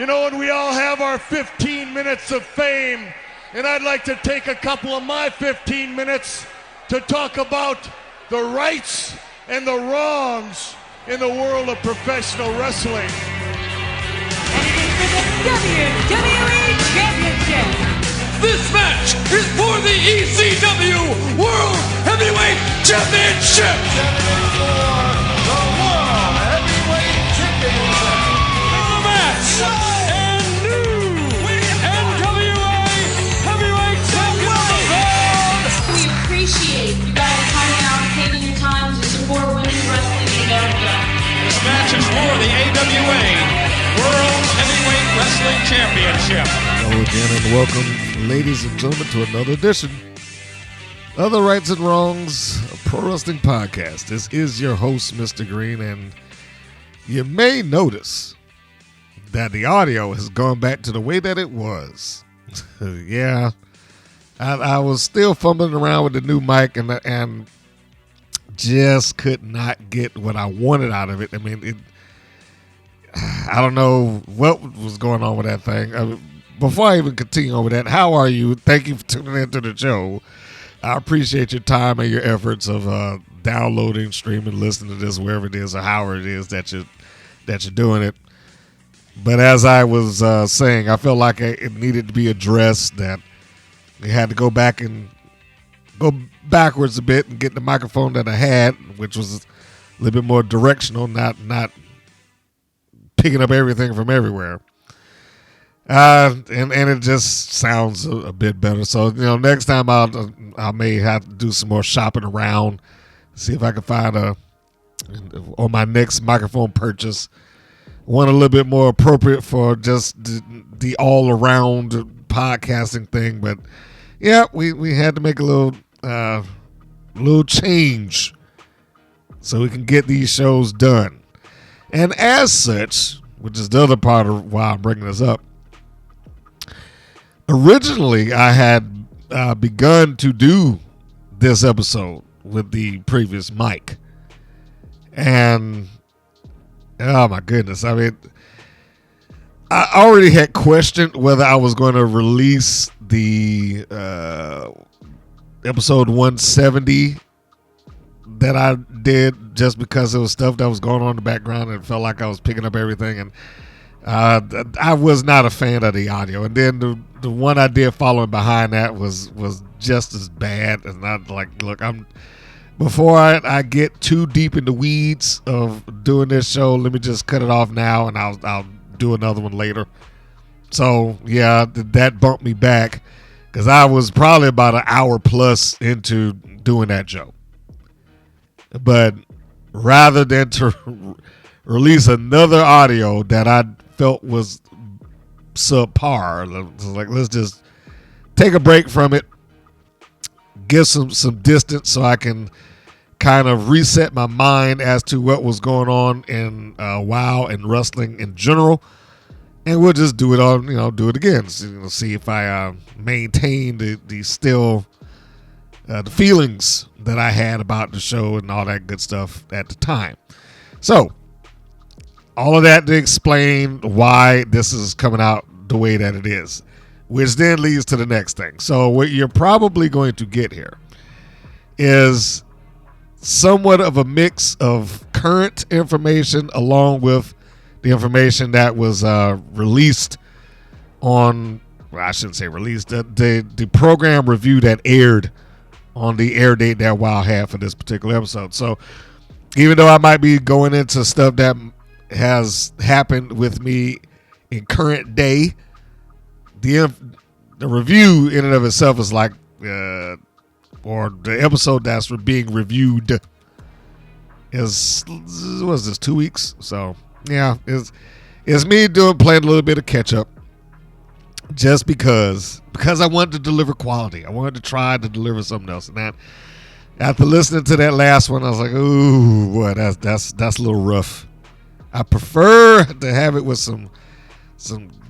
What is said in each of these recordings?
and we all have our 15 minutes of fame, and I'd like to take a couple of my 15 minutes to talk about the rights and the wrongs in the world of professional wrestling. For the WWE Championship. This match is for the ECW World Heavyweight Championship. For the World Heavyweight Championship. The match and new NWA Heavyweight Champion. We appreciate you guys coming out and taking your time to support women's wrestling in America. This match is for the AWA World Heavyweight Wrestling Championship. Hello again and welcome, ladies and gentlemen, to another edition of the Rights and Wrongs Pro Wrestling Podcast. This is your host, Mr. Green, and you may notice that the audio has gone back to the way that it was. Yeah, I was still fumbling around with the new mic and just could not get what I wanted out of it. I mean, I don't know what was going on with that thing. Before I even continue on with that, how are you? Thank you for tuning into the show. I appreciate your time and your efforts of downloading, streaming, listening to this, wherever it is or however it is that you're doing it. But as I was saying, I felt like it needed to be addressed, that we had to go back and go backwards a bit and get the microphone that I had, which was a little bit more directional, not picking up everything from everywhere. And it just sounds a bit better. So, next time I may have to do some more shopping around, see if I can find on my next microphone purchase, one a little bit more appropriate for just the all around podcasting thing. But yeah, we had to make a little change so we can get these shows done. And as such, which is the other part of why I'm bringing this up, originally I had begun to do this episode with the previous mic. And, oh my goodness, I mean, I already had questioned whether I was going to release the episode 170 that I did, just because it was stuff that was going on in the background and it felt like I was picking up everything, and I was not a fan of the audio. And then the one I did following behind that was just as bad. And I like, look, before I get too deep in the weeds of doing this show, let me just cut it off now, and I'll do another one later. So yeah, that bumped me back, because I was probably about an hour plus into doing that show. But rather than to release another audio that I felt was subpar, like, let's just take a break from it, give some distance so I can kind of reset my mind as to what was going on in WoW and wrestling in general. And we'll just do it on, do it again. So, see if I maintain the feelings that I had about the show and all that good stuff at the time. So, all of that to explain why this is coming out the way that it is, which then leads to the next thing. So, what you're probably going to get here is somewhat of a mix of current information along with the information that was released on, well, I shouldn't say released, the program review that aired on the air date that WoW had for this particular episode. So even though I might be going into stuff that has happened with me in current day, the review in and of itself is like, or the episode that's being reviewed is, what is this, 2 weeks? So yeah, it's me playing a little bit of catch up, just because I wanted to deliver quality. I wanted to try to deliver something else. And that, after listening to that last one, I was like, ooh, boy, that's a little rough. I prefer to have it with some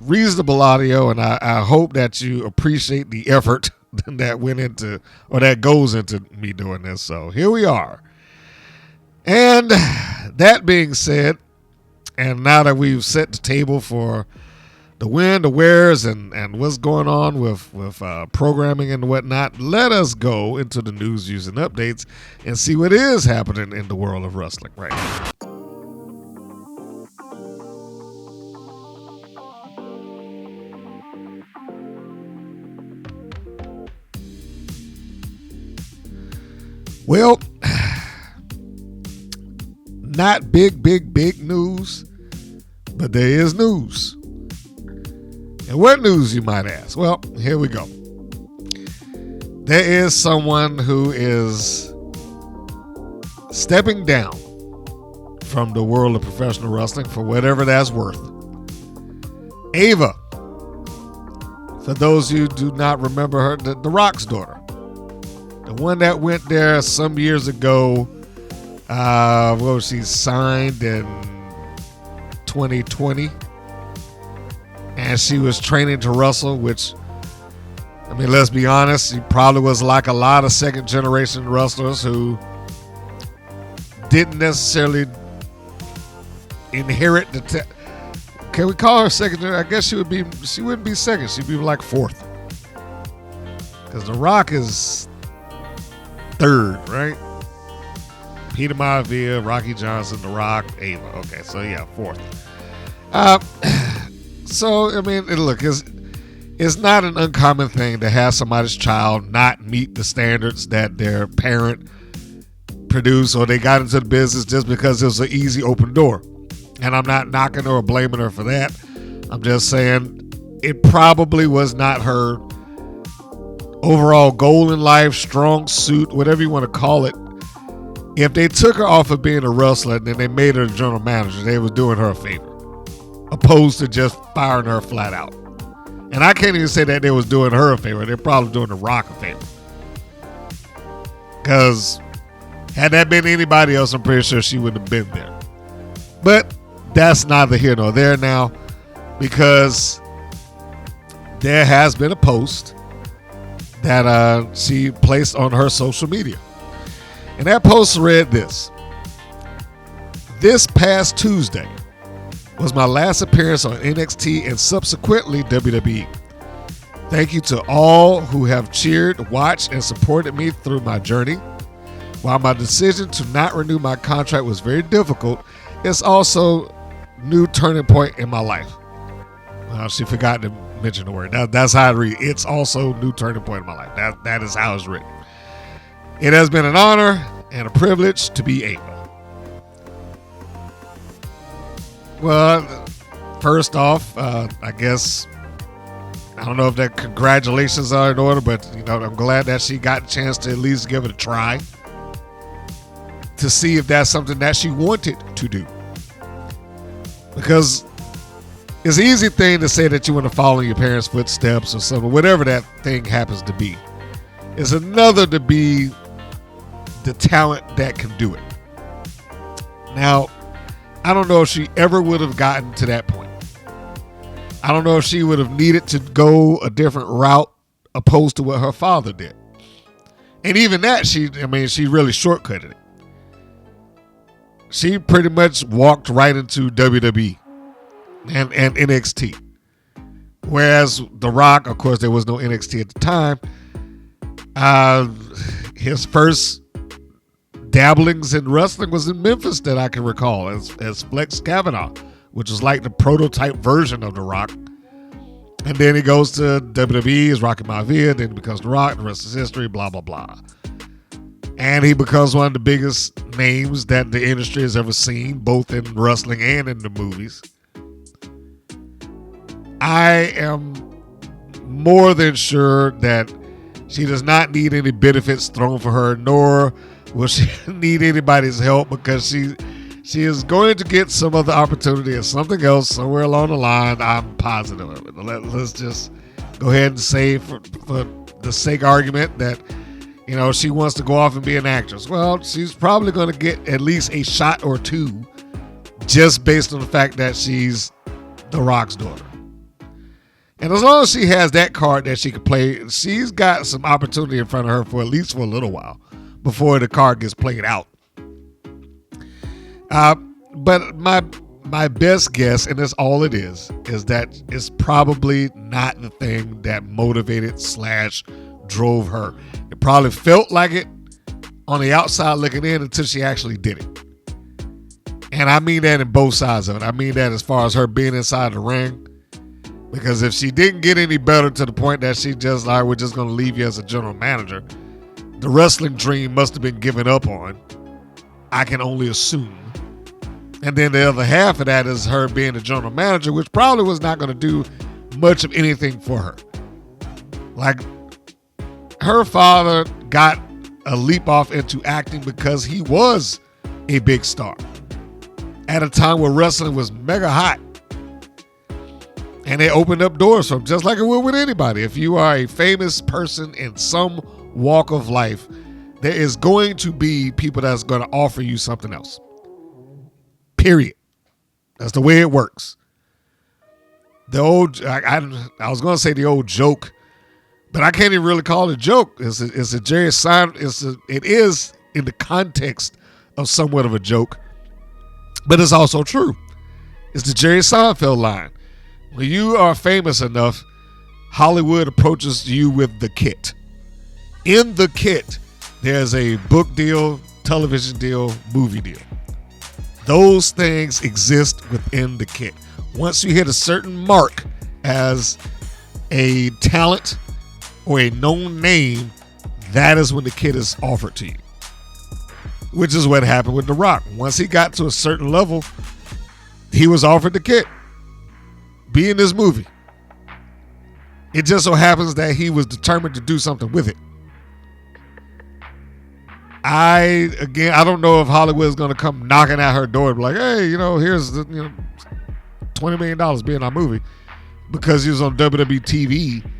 reasonable audio, and I hope that you appreciate the effort that went into, or that goes into me doing this. So here we are. And that being said, and now that we've set the table for the when, the wheres, and what's going on with programming and whatnot, let us go into the news, views, and updates and see what is happening in the world of wrestling right now. Well, not big news, but there is news. And what news, you might ask? Well, here we go. There is someone who is stepping down from the world of professional wrestling for whatever that's worth. Ava, for those who do not remember her, the Rock's daughter. The one that went there some years ago. She signed in 2020. And she was training to wrestle, which, I mean, let's be honest, she probably was like a lot of second-generation wrestlers who didn't necessarily inherit the... Can we call her second? I guess she wouldn't be second. She'd be like fourth. Because The Rock is third, right? Peter Maivia, Rocky Johnson, The Rock, Ava. Okay, so yeah, fourth. So, I mean, look, it's not an uncommon thing to have somebody's child not meet the standards that their parent produced, or they got into the business just because it was an easy open door. And I'm not knocking her or blaming her for that. I'm just saying it probably was not her overall goal in life, strong suit, whatever you want to call it. If they took her off of being a wrestler and then they made her a general manager, they were doing her a favor, opposed to just firing her flat out. And I can't even say that they was doing her a favor. They're probably doing The Rock a favor. Because had that been anybody else, I'm pretty sure she wouldn't have been there. But that's neither here nor there now, because there has been a post that she placed on her social media. And that post read this: "This past Tuesday was my last appearance on NXT and subsequently WWE. Thank you to all who have cheered, watched, and supported me through my journey. While my decision to not renew my contract was very difficult, it's also a new turning point in my life." Well, she forgot to mention the word. That's how I read. It's also a new turning point in my life. That is how it's written. "It has been an honor and a privilege to be Ava." Well, first off, I guess, I don't know if that congratulations are in order, but I'm glad that she got a chance to at least give it a try to see if that's something that she wanted to do. Because it's an easy thing to say that you want to follow in your parents' footsteps or something, whatever that thing happens to be. It's another to be the talent that can do it. Now, I don't know if she ever would have gotten to that point. I don't know if she would have needed to go a different route opposed to what her father did. And even that, she really shortcutted it. She pretty much walked right into WWE and NXT. Whereas The Rock, of course, there was no NXT at the time. His first dabblings in wrestling was in Memphis that I can recall as Flex Kavanaugh, which was like the prototype version of The Rock. And then he goes to WWE as Rocky Maivia, then he becomes The Rock, the rest is history, blah, blah, blah. And he becomes one of the biggest names that the industry has ever seen, both in wrestling and in the movies. I am more than sure that she does not need any benefits thrown for her, nor will she need anybody's help, because she is going to get some other opportunity or something else somewhere along the line. I'm positive of it. Let's just go ahead and say, for the sake of argument, that she wants to go off and be an actress. Well, she's probably going to get at least a shot or two just based on the fact that she's The Rock's daughter. And as long as she has that card that she can play, she's got some opportunity in front of her for at least for a little while before the card gets played out. But my my best guess, and that's all it is that it's probably not the thing that motivated / drove her. It probably felt like it on the outside looking in until she actually did it. And I mean that in both sides of it. I mean that as far as her being inside the ring. Because if she didn't get any better to the point that she just like, we're just going to leave you as a general manager, the wrestling dream must have been given up on. I can only assume. And then the other half of that is her being the general manager, which probably was not going to do much of anything for her. Like, her father got a leap off into acting because he was a big star at a time where wrestling was mega hot. And they opened up doors for him, just like it would with anybody. If you are a famous person in some walk of life, there is going to be people that's going to offer you something else. Period. That's the way it works. The old, I was going to say the old joke, but I can't even really call it a joke. It's a Jerry Seinfeld. It is in the context of somewhat of a joke, but it's also true. It's the Jerry Seinfeld line. When you are famous enough, Hollywood approaches you with the kit. In the kit, there's a book deal, television deal, movie deal. Those things exist within the kit. Once you hit a certain mark as a talent or a known name, that is when the kit is offered to you. Which is what happened with The Rock. Once he got to a certain level, he was offered the kit. Be in this movie. It just so happens that he was determined to do something with it. I don't know if Hollywood is going to come knocking at her door and be like, hey, here's the $20 million being our movie because he was on WWE TV.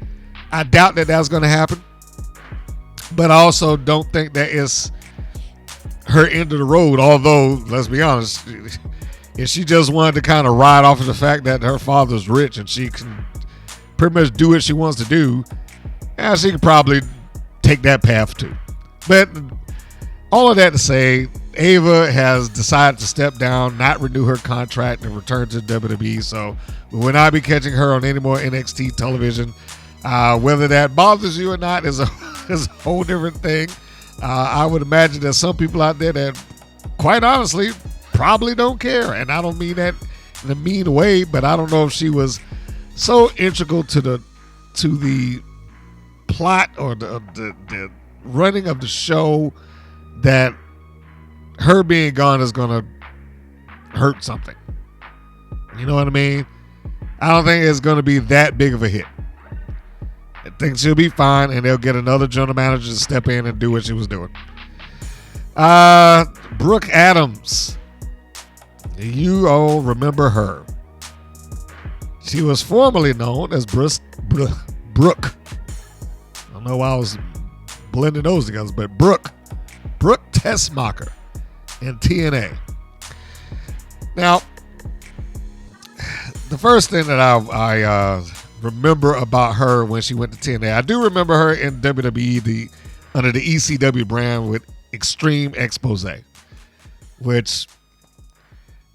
I doubt that that's going to happen. But I also don't think that it's her end of the road, although, let's be honest, if she just wanted to kind of ride off of the fact that her father's rich and she can pretty much do what she wants to do, she could probably take that path too. But all of that to say, Ava has decided to step down, not renew her contract, and return to WWE. So we will not be catching her on any more NXT television. Whether that bothers you or not is a whole different thing. I would imagine there's some people out there that, quite honestly, probably don't care, and I don't mean that in a mean way, but I don't know if she was so integral to the plot or the running of the show that her being gone is going to hurt something. You know what I mean? I don't think it's going to be that big of a hit. I think she'll be fine, and they'll get another general manager to step in and do what she was doing. Brooke Adams. You all remember her. She was formerly known as Brooke. I don't know why I was blending those together, but Brooke Tessmacher in TNA. Now, the first thing that I remember about her when she went to TNA, I do remember her in WWE under the ECW brand with Extreme Expose, which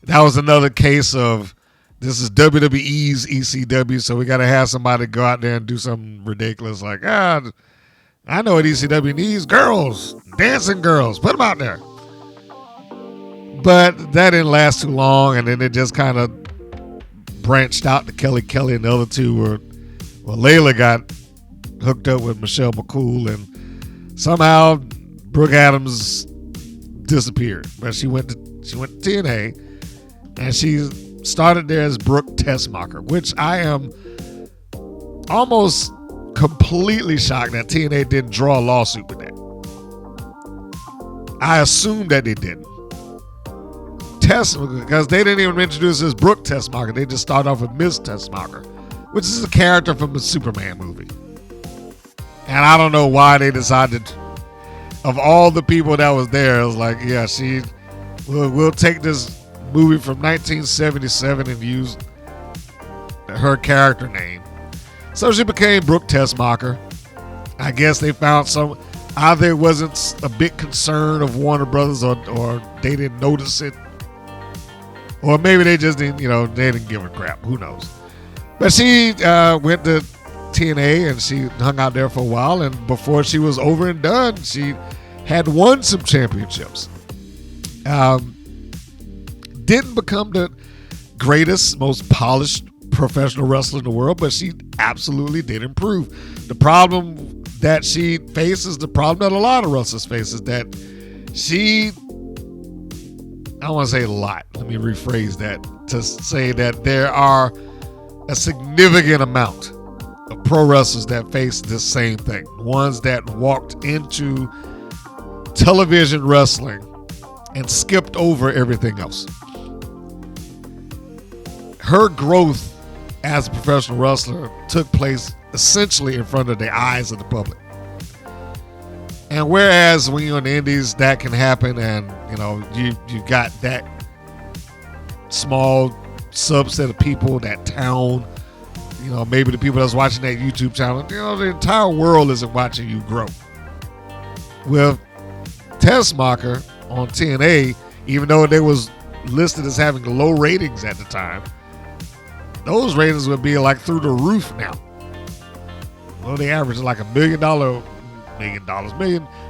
that was another case of this is WWE's ECW, so we got to have somebody go out there and do something ridiculous like, I know what ECW needs, girls, dancing girls, put them out there. But that didn't last too long, and then it just kind of branched out to Kelly, and the other two were, Layla got hooked up with Michelle McCool, and somehow Brooke Adams disappeared. But she went to TNA, and she started there as Brooke Tessmacher, which I am almost completely shocked that TNA didn't draw a lawsuit with that. I assume that they didn't. Because they didn't even introduce her as Brooke Tessmacher. They just started off with Miss Tessmacher, which is a character from the Superman movie. And I don't know why they decided, of all the people that was there, it was like, yeah, we'll take this movie from 1977 and use her character name. So she became Brooke Tessmacher. I guess they found either it wasn't a big concern of Warner Brothers or they didn't notice it. Or maybe they just didn't, they didn't give her crap. Who knows? But she went to TNA and she hung out there for a while. And before she was over and done, she had won some championships. Didn't become the greatest, most polished professional wrestler in the world, but she absolutely did improve. The problem that she faces, the problem that a lot of wrestlers face, is that I don't want to say a lot. Let me rephrase that to say that there are a significant amount of pro wrestlers that face this same thing. Ones that walked into television wrestling and skipped over everything else. Her growth as a professional wrestler took place essentially in front of the eyes of the public. And whereas when you're in the indies, that can happen, and you got that small subset of people, that town, maybe the people that's watching that YouTube channel, the entire world isn't watching you grow. With Tessmacher on TNA, even though they was listed as having low ratings at the time, those ratings would be like through the roof now. Well, they average like $1 million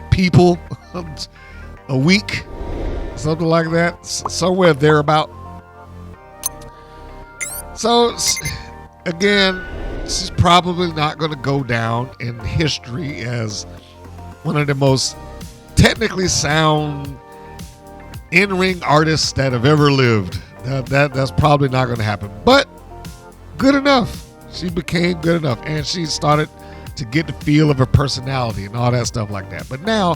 people a week, something like that, somewhere thereabout. So again, she's probably not going to go down in history as one of the most technically sound in-ring artists that have ever lived. That's probably not going to happen, but good enough. She became good enough, and she started to get the feel of her personality and all that stuff like that. But now,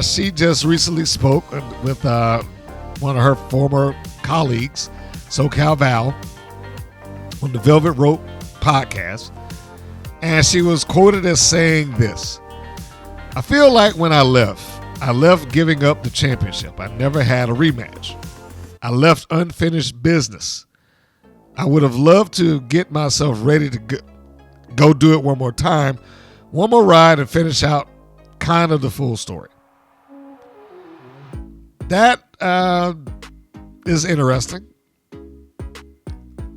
she just recently spoke with one of her former colleagues, SoCal Val, on the Velvet Rope podcast, and she was quoted as saying this: "I feel like when I left giving up the championship. I never had a rematch. I left unfinished business. I would have loved to get myself ready to go do it one more time, one more ride, and finish out kind of the full story." That is interesting.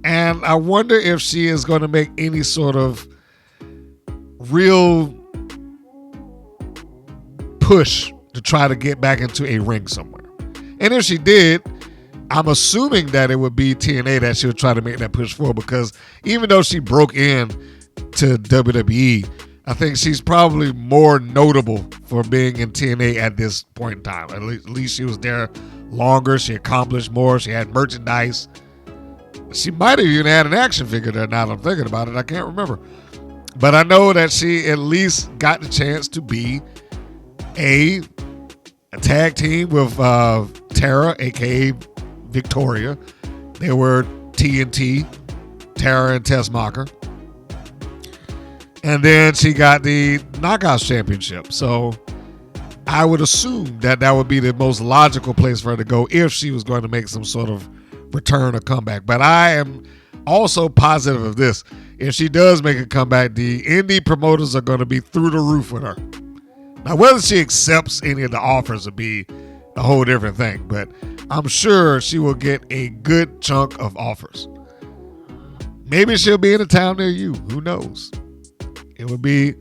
And I wonder if she is going to make any sort of real push to try to get back into a ring somewhere. And if she did, I'm assuming that it would be TNA that she would try to make that push for, because even though she broke in to WWE, I think she's probably more notable for being in TNA at this point in time. At least she was there longer. She accomplished more. She had merchandise. She might have even had an action figure there now that I'm thinking about it. I can't remember. But I know that she at least got the chance to be a tag team with Tara, a.k.a. Victoria. They were TNT, Tara and Tessmacher. And then she got the Knockouts Championship. So I would assume that would be the most logical place for her to go if she was going to make some sort of return or comeback. But I am also positive of this. If she does make a comeback, the indie promoters are going to be through the roof with her. Now, whether she accepts any of the offers will be a whole different thing, but I'm sure she will get a good chunk of offers. Maybe she'll be in a town near you. Who knows? It would be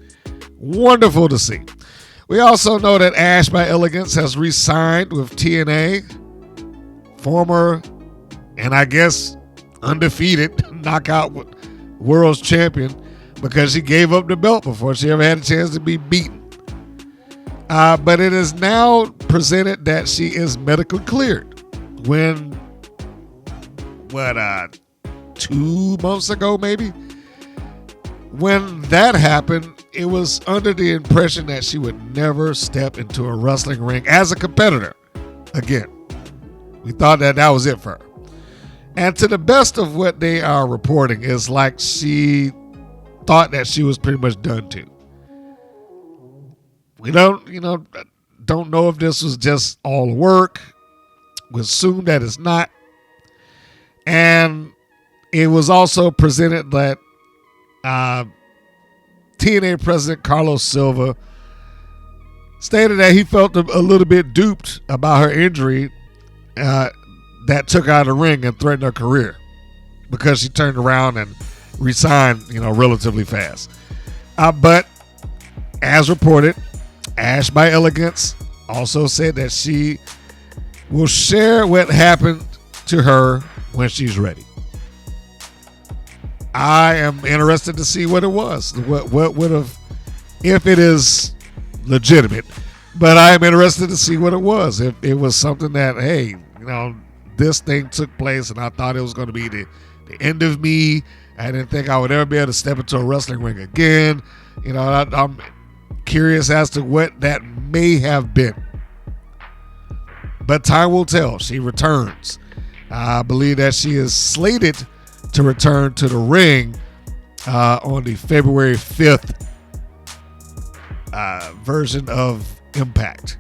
wonderful to see. We also know that Ash by Elegance has re-signed with TNA. Former, and I guess undefeated, knockout world's champion, because she gave up the belt before she ever had a chance to be beaten. But it is now presented that she is medically cleared. When, 2 months ago maybe? When that happened, it was under the impression that she would never step into a wrestling ring as a competitor again. We thought that was it for her. And to the best of what they are reporting, is like she thought that she was pretty much done too. We don't know if this was just all work. We assume that it's not. And it was also presented that TNA President Carlos Silva stated that he felt a little bit duped about her injury that took her out of the ring and threatened her career because she turned around and resigned, relatively fast. But as reported, Ash by Elegance also said that she will share what happened to her when she's ready. I am interested to see what it was. What would have, if it is legitimate, but I am interested to see what it was. If it was something that, hey, this thing took place and I thought it was going to be the end of me. I didn't think I would ever be able to step into a wrestling ring again. I'm curious as to what that may have been. But time will tell. She returns. I believe that she is slated to return to the ring on the February 5th version of Impact.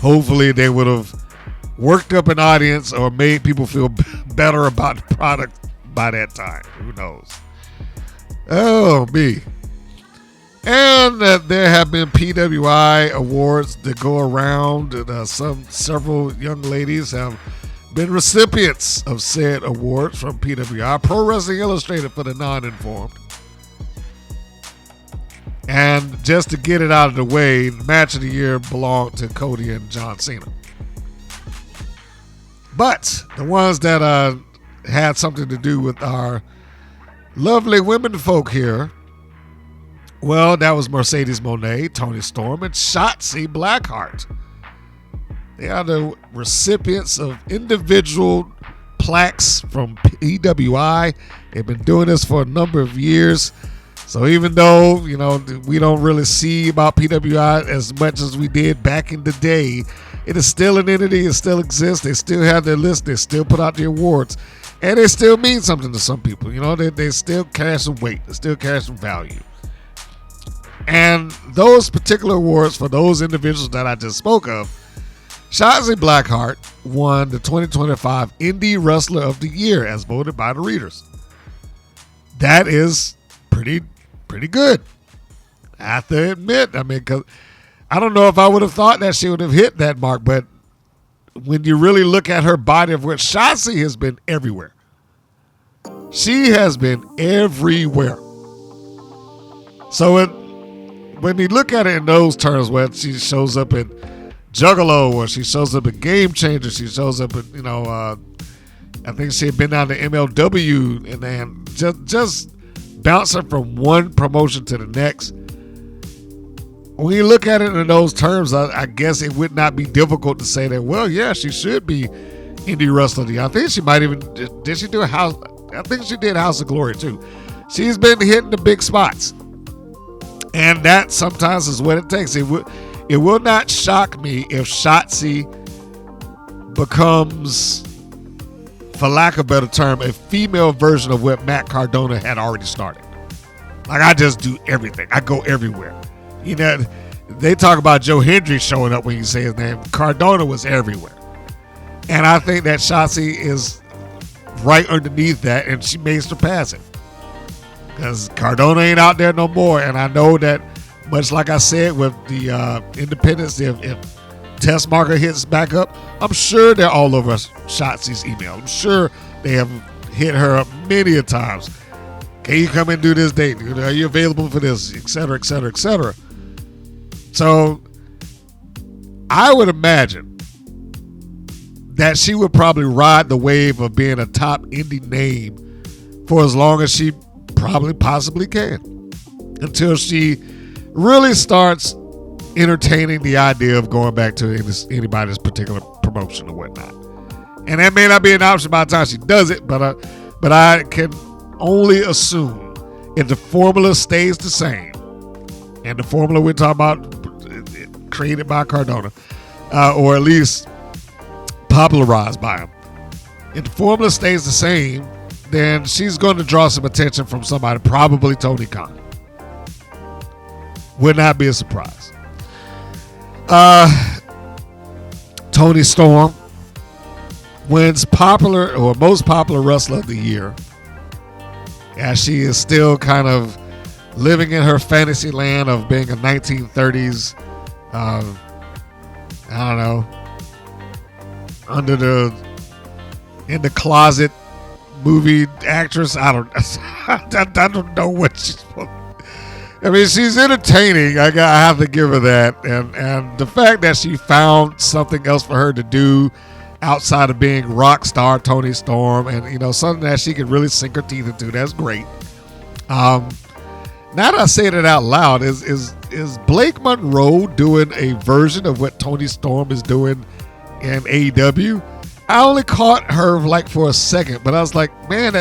Hopefully they would have worked up an audience or made people feel better about the product by that time. Who knows? Oh, me. And there have been PWI awards that go around, and several young ladies have been recipients of said awards from PWI, Pro Wrestling Illustrated for the non-informed. And just to get it out of the way, the match of the year belonged to Cody and John Cena. But the ones that had something to do with our lovely women folk here, well, that was Mercedes Moné, Toni Storm, and Shotzi Blackheart. They are the recipients of individual plaques from PWI. They've been doing this for a number of years. So even though, we don't really see about PWI as much as we did back in the day, it is still an entity. It still exists. They still have their list. They still put out the awards. And they still mean something to some people. They still carry some weight. They still carry some value. And those particular awards for those individuals that I just spoke of, Shotzi Blackheart won the 2025 Indie Wrestler of the Year as voted by the readers. That is pretty good. I have to admit. Because I don't know if I would have thought that she would have hit that mark, but when you really look at her body of work, Shotzi has been everywhere. She has been everywhere. So when you look at it in those terms, where she shows up in Juggalo, or she shows up in Game Changer, she shows up in, I think she had been down to MLW, and then just bouncing from one promotion to the next. When you look at it in those terms, I guess it would not be difficult to say that, well, yeah, she should be Indie Wrestler. I think she might even, did she do I think she did House of Glory too. She's been hitting the big spots. And that sometimes is what it takes. It will not shock me if Shotzi becomes, for lack of a better term, a female version of what Matt Cardona had already started. Like, I just do everything. I go everywhere. They talk about Joe Hendry showing up when you say his name. Cardona was everywhere. And I think that Shotzi is right underneath that, and she may surpass it. Because Cardona ain't out there no more. And I know that, much like I said with the independents, if Test Marker hits back up, I'm sure they're all over Shotzi's email. I'm sure they have hit her up many a times. Can you come and do this date? Are you available for this? Et cetera, et cetera, et cetera. So I would imagine that she would probably ride the wave of being a top indie name for as long as she possibly can, until she really starts entertaining the idea of going back to anybody's particular promotion or whatnot. And that may not be an option by the time she does it, but I can only assume if the formula stays the same, and the formula we're talking about created by Cardona, or at least popularized by him, if the formula stays the same, then she's going to draw some attention from somebody, probably Tony Khan. Would not be a surprise. Toni Storm wins most popular wrestler of the year, as she is still kind of living in her fantasy land of being a 1930s, I don't know, under the in the closet movie actress. I don't know what she's. I mean, she's entertaining. I have to give her that, and the fact that she found something else for her to do outside of being rock star Toni Storm, and something that she can really sink her teeth into. That's great. Now that I say it out loud, is Blake Monroe doing a version of what Toni Storm is doing in AEW? I only caught her like for a second, but I was like, man,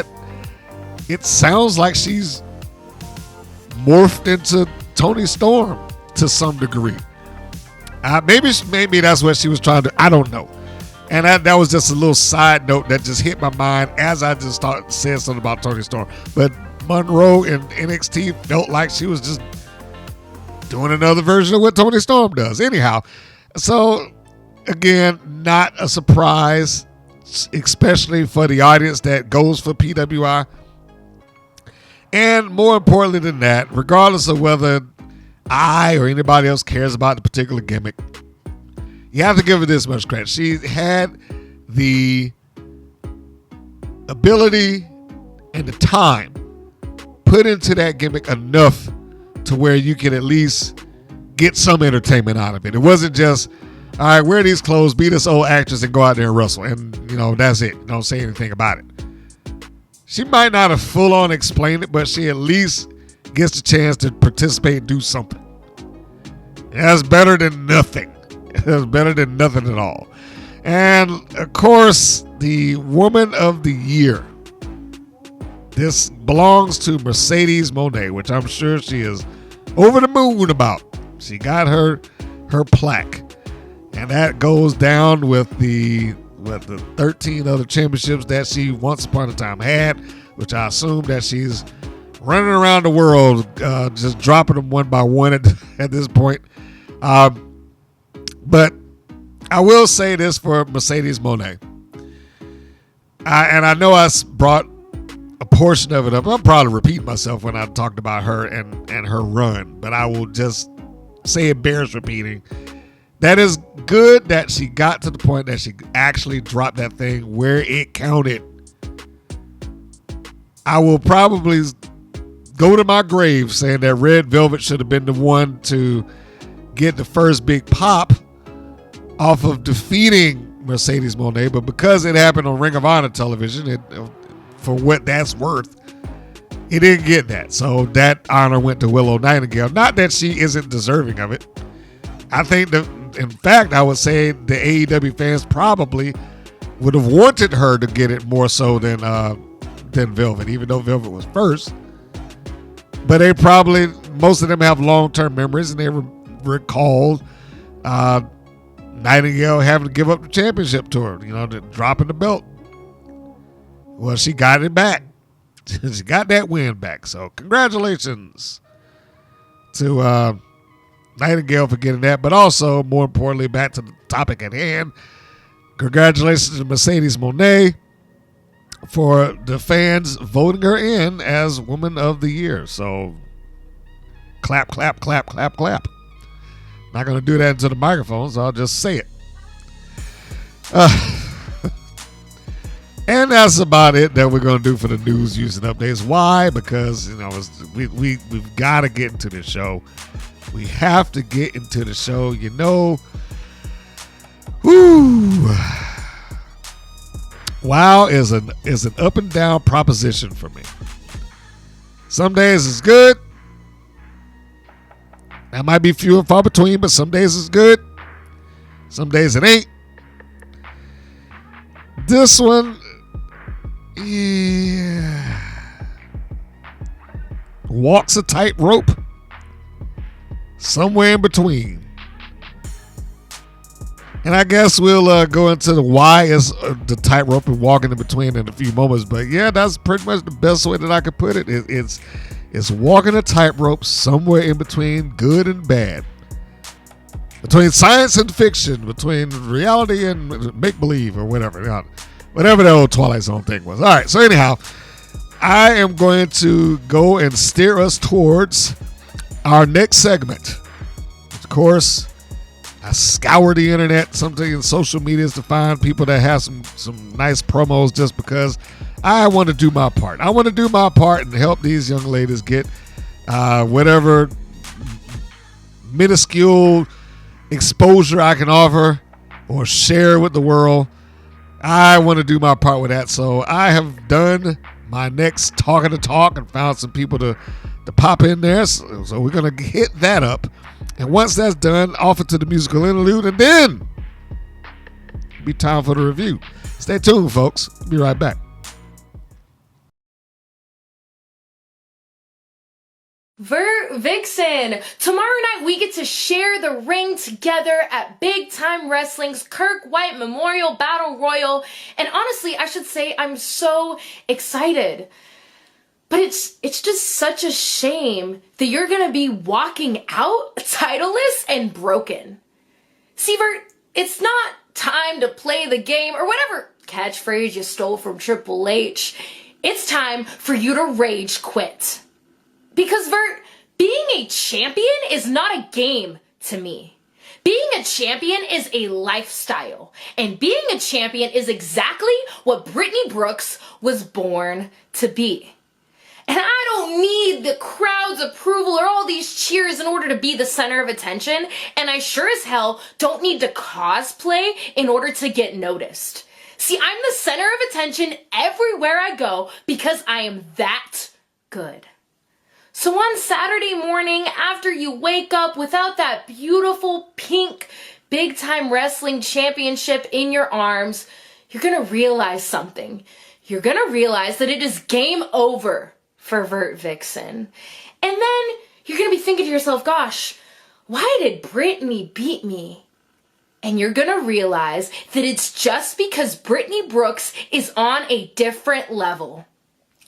it sounds like she's morphed into Toni Storm to some degree. Maybe that's what she was trying to. I don't know. And that was just a little side note that just hit my mind as I just started saying something about Toni Storm. But Monroe in NXT felt like she was just doing another version of what Toni Storm does. Anyhow, so again, not a surprise, especially for the audience that goes for PWI. And more importantly than that, regardless of whether I or anybody else cares about the particular gimmick, you have to give her this much credit. She had the ability and the time put into that gimmick enough to where you can at least get some entertainment out of it. It wasn't just, all right, wear these clothes, be this old actress, and go out there and wrestle. And, that's it. Don't say anything about it. She might not have full on explained it, but she at least gets the chance to participate and do something. That's better than nothing. That's better than nothing at all. And of course, the Woman of the Year. This belongs to Mercedes Moné, which I'm sure she is over the moon about. She got her plaque. And that goes down with the 13 other championships that she once upon a time had, which I assume that she's running around the world just dropping them one by one at this point. But I will say this for Mercedes Moné. And I know I brought a portion of it up. I'll probably repeat myself when I talked about her and her run, but I will just say it bears repeating. That is good that she got to the point that she actually dropped that thing where it counted. I will probably go to my grave saying that Red Velvet should have been the one to get the first big pop off of defeating Mercedes Moné, but because it happened on Ring of Honor television, for what that's worth, it didn't get that. So that honor went to Willow Nightingale. Not that she isn't deserving of it. I think that, in fact, I would say the AEW fans probably would have wanted her to get it more so than Velvet, even though Velvet was first. But they probably, most of them have long-term memories, and they recalled Nightingale having to give up the championship to her, dropping the belt. Well, she got it back. She got that win back. So congratulations to Nightingale for getting that. But also, more importantly, back to the topic at hand, congratulations to Mercedes Moné for the fans voting her in as Woman of the Year. So clap, clap, clap, clap, clap. Not going to do that into the microphone, so I'll just say it. And that's about it that we're going to do for the news, news, and updates. Why? Because, we've got to get into the show. We have to get into the show. WoW is an up and down proposition for me. Some days it's good. That might be few and far between, but some days it's good. Some days it ain't. This one, walks a tightrope somewhere in between. And I guess we'll go into the why is the tightrope and walking in between in a few moments. But yeah, that's pretty much the best way that I could put it. It's walking a tightrope somewhere in between good and bad. Between science and fiction, between reality and make-believe or whatever. Whatever that old Twilight Zone thing was. All right, so anyhow, I am going to go and steer us towards our next segment. Of course, I scour the internet, something in social medias to find people that have some nice promos just because I want to do my part. I want to do my part and help these young ladies get whatever minuscule exposure I can offer or share with the world. I want to do my part with that. So I have done my next talking the talk and found some people to pop in there. So we're going to hit that up. And once that's done, off into the musical interlude, and then it'll be time for the review. Stay tuned, folks. Be right back. Vert, Vixen, tomorrow night we get to share the ring together at Big Time Wrestling's Kirk White Memorial Battle Royal, and honestly, I should say I'm so excited. But it's just such a shame that you're gonna be walking out titleless and broken. See, Vert, it's not time to play the game or whatever catchphrase you stole from Triple H. It's time for you to rage quit. Because, Vert, being a champion is not a game to me. Being a champion is a lifestyle. And being a champion is exactly what Brittnie Brooks was born to be. And I don't need the crowd's approval or all these cheers in order to be the center of attention. And I sure as hell don't need to cosplay in order to get noticed. See, I'm the center of attention everywhere I go because I am that good. So on Saturday morning, after you wake up without that beautiful pink Big Time Wrestling Championship in your arms, you're gonna realize something. You're gonna realize that it is game over for Vert Vixen. And then you're gonna be thinking to yourself, gosh, why did Brittnie beat me? And you're gonna realize that it's just because Brittnie Brooks is on a different level.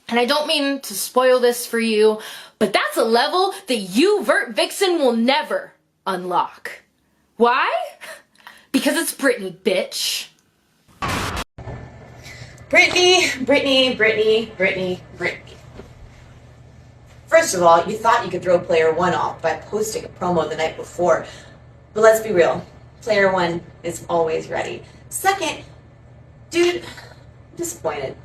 And I don't mean to spoil this for you, but that's a level that you, Vert Vixen, will never unlock. Why? Because it's Brittnie, bitch. Brittnie. First of all, you thought you could throw player one off by posting a promo the night before. But let's be real. Player one is always ready. Second, dude, I'm disappointed.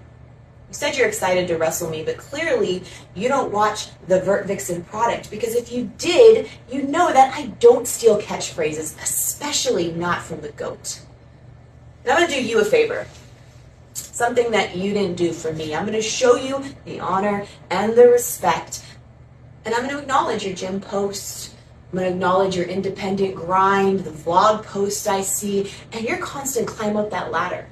You said you're excited to wrestle me, but clearly you don't watch the Vert Vixen product, because if you did, you know that I don't steal catchphrases, especially not from the GOAT. And I'm going to do you a favor. Something that you didn't do for me. I'm going to show you the honor and the respect, and I'm going to acknowledge your gym posts. I'm going to acknowledge your independent grind, the vlog posts I see, and your constant climb up that ladder.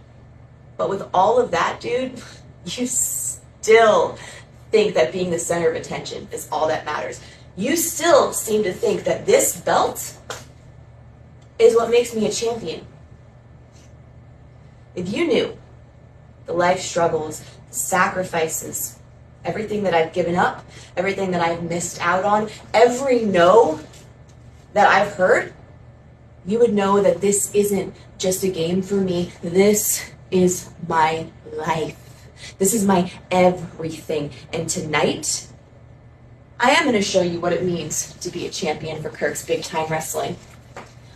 But with all of that, dude, you still think that being the center of attention is all that matters. You still seem to think that this belt is what makes me a champion. If you knew the life struggles, the sacrifices, everything that I've given up, everything that I've missed out on, every no that I've heard, you would know that this isn't just a game for me. This is my life. This is my everything. And tonight, I am going to show you what it means to be a champion for Kirk's Big Time Wrestling.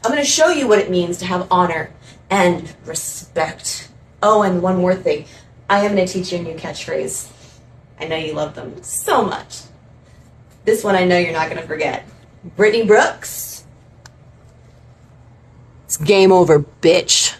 I'm going to show you what it means to have honor and respect. Oh, and one more thing. I am going to teach you a new catchphrase. I know you love them so much. This one I know you're not going to forget. Brittnie Brooks. It's game over, bitch.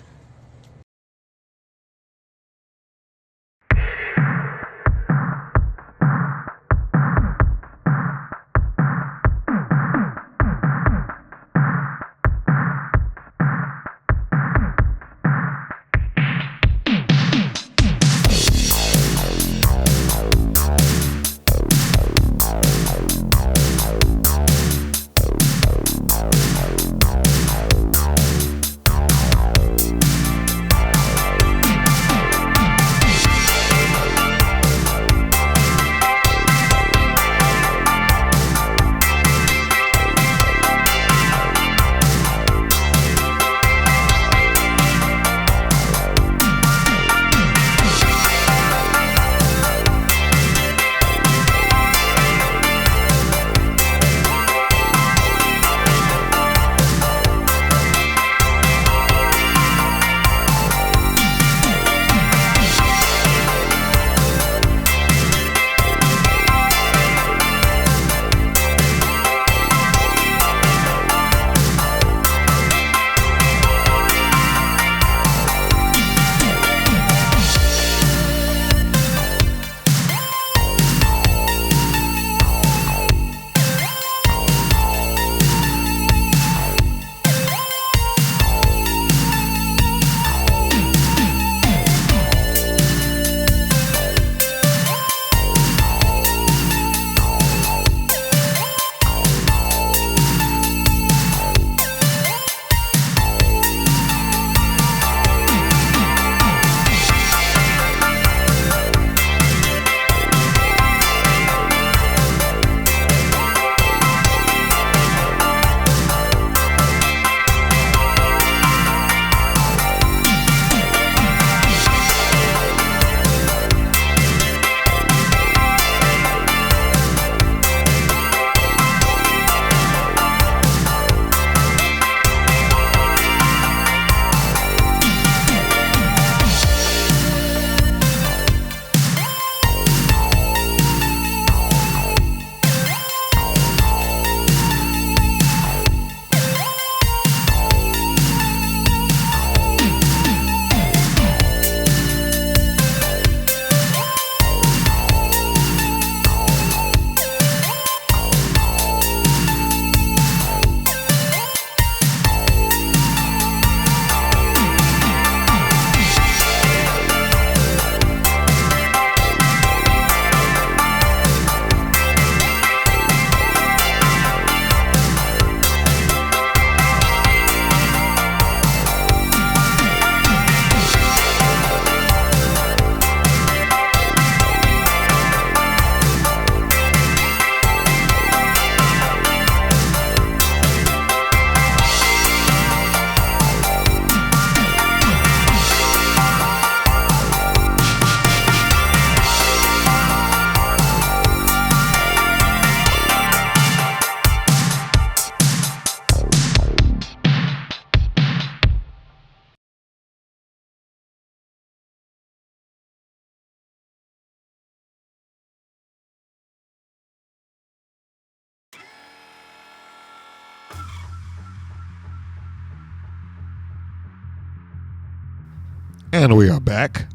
And we are back.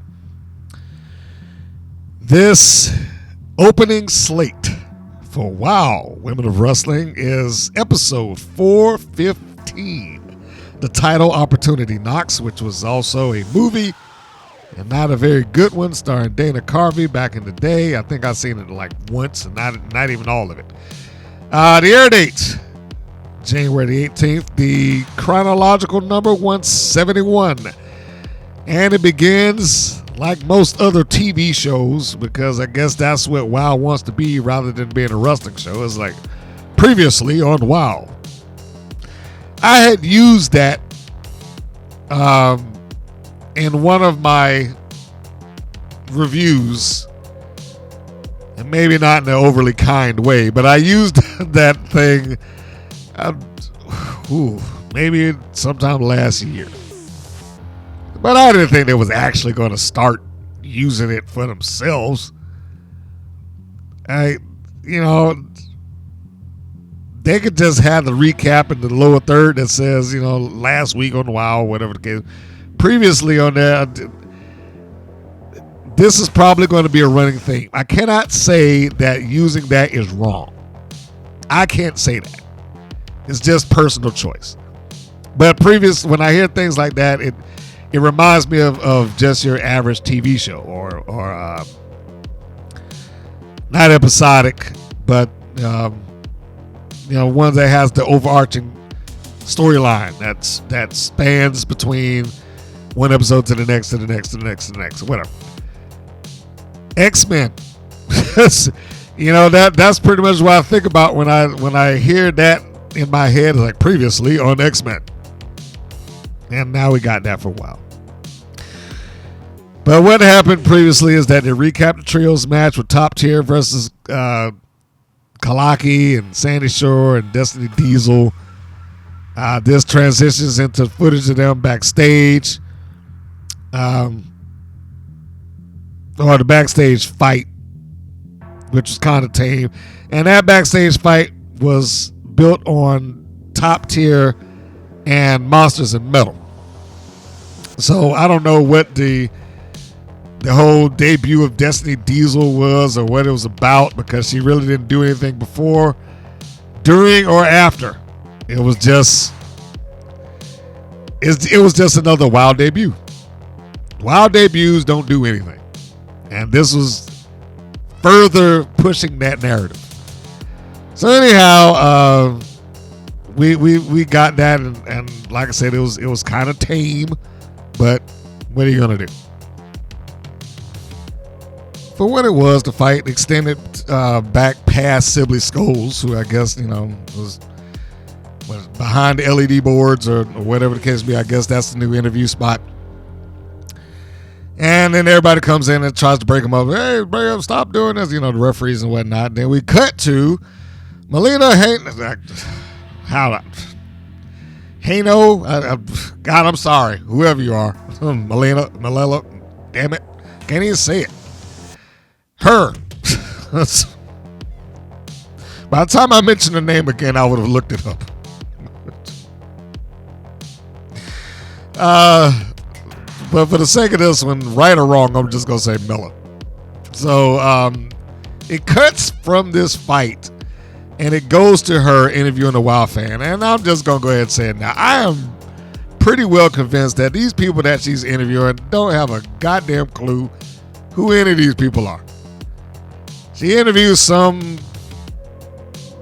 This opening slate for WOW Women of Wrestling is episode 415. The title Opportunity Knocks, which was also a movie and not a very good one, starring Dana Carvey back in the day. I think I've seen it like once and not even all of it. The air date, January the 18th, the chronological number 171. And it begins like most other TV shows, because I guess that's what WOW wants to be rather than being a wrestling show. It's like previously on WOW. I had used that in one of my reviews, and maybe not in an overly kind way, but I used that thing maybe sometime last year. But I didn't think they was actually going to start using it for themselves. They could just have the recap in the lower third that says, last week on WOW, whatever the case. Previously on there, this is probably going to be a running theme. I cannot say that using that is wrong. I can't say that. It's just personal choice. But when I hear things like that, it reminds me of just your average TV show or not episodic, but one that has the overarching storyline that spans between one episode to the next, to the next, to the next, to the next, whatever. X-Men. That's pretty much what I think about when I hear that in my head, like previously on X-Men. And now we got that for a while. But what happened previously is that they recapped the trios match with Top Tier versus Kalaki and Sandy Shore and Destiny Diesel. This transitions into footage of them backstage. Or the backstage fight, which was kind of tame. And that backstage fight was built on Top Tier and Monsters and Metal. So I don't know what the whole debut of Destiny Diesel was or what it was about, because she really didn't do anything before, during, or after. It was just another WOW debut. WOW debuts don't do anything. And this was further pushing that narrative. So anyhow, we got that, and like I said, it was kind of tame, but what are you gonna do? For what it was, the fight extended back past Sibley Scoles, who I guess was behind the LED boards or whatever the case be. I guess that's the new interview spot. And then everybody comes in and tries to break them up. Hey, break up, stop doing this, the referees and whatnot. And then we cut to Mela Henao. God, I'm sorry, whoever you are. Mela, damn it. Can't even say it. Her. By the time I mentioned the name again, I would have looked it up. But for the sake of this one, right or wrong, I'm just going to say Mela. So it cuts from this fight, and it goes to her interviewing a WOW fan. And I'm just going to go ahead and say it now. I am pretty well convinced that these people that she's interviewing don't have a goddamn clue who any of these people are. She interviews some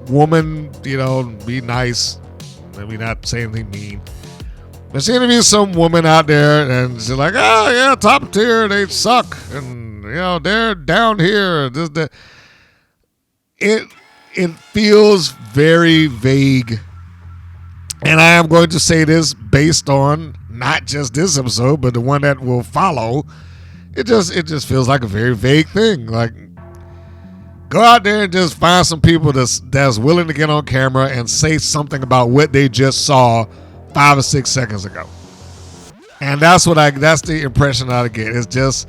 woman, be nice. Let me not say anything mean. But she interviews some woman out there, and she's like, oh, yeah, Top Tier, they suck. And, they're down here. It feels very vague. And I am going to say this based on not just this episode, but the one that will follow. It just feels like a very vague thing. Like, go out there and just find some people that's willing to get on camera and say something about what they just saw 5 or 6 seconds ago. And that's the impression I get. It's just,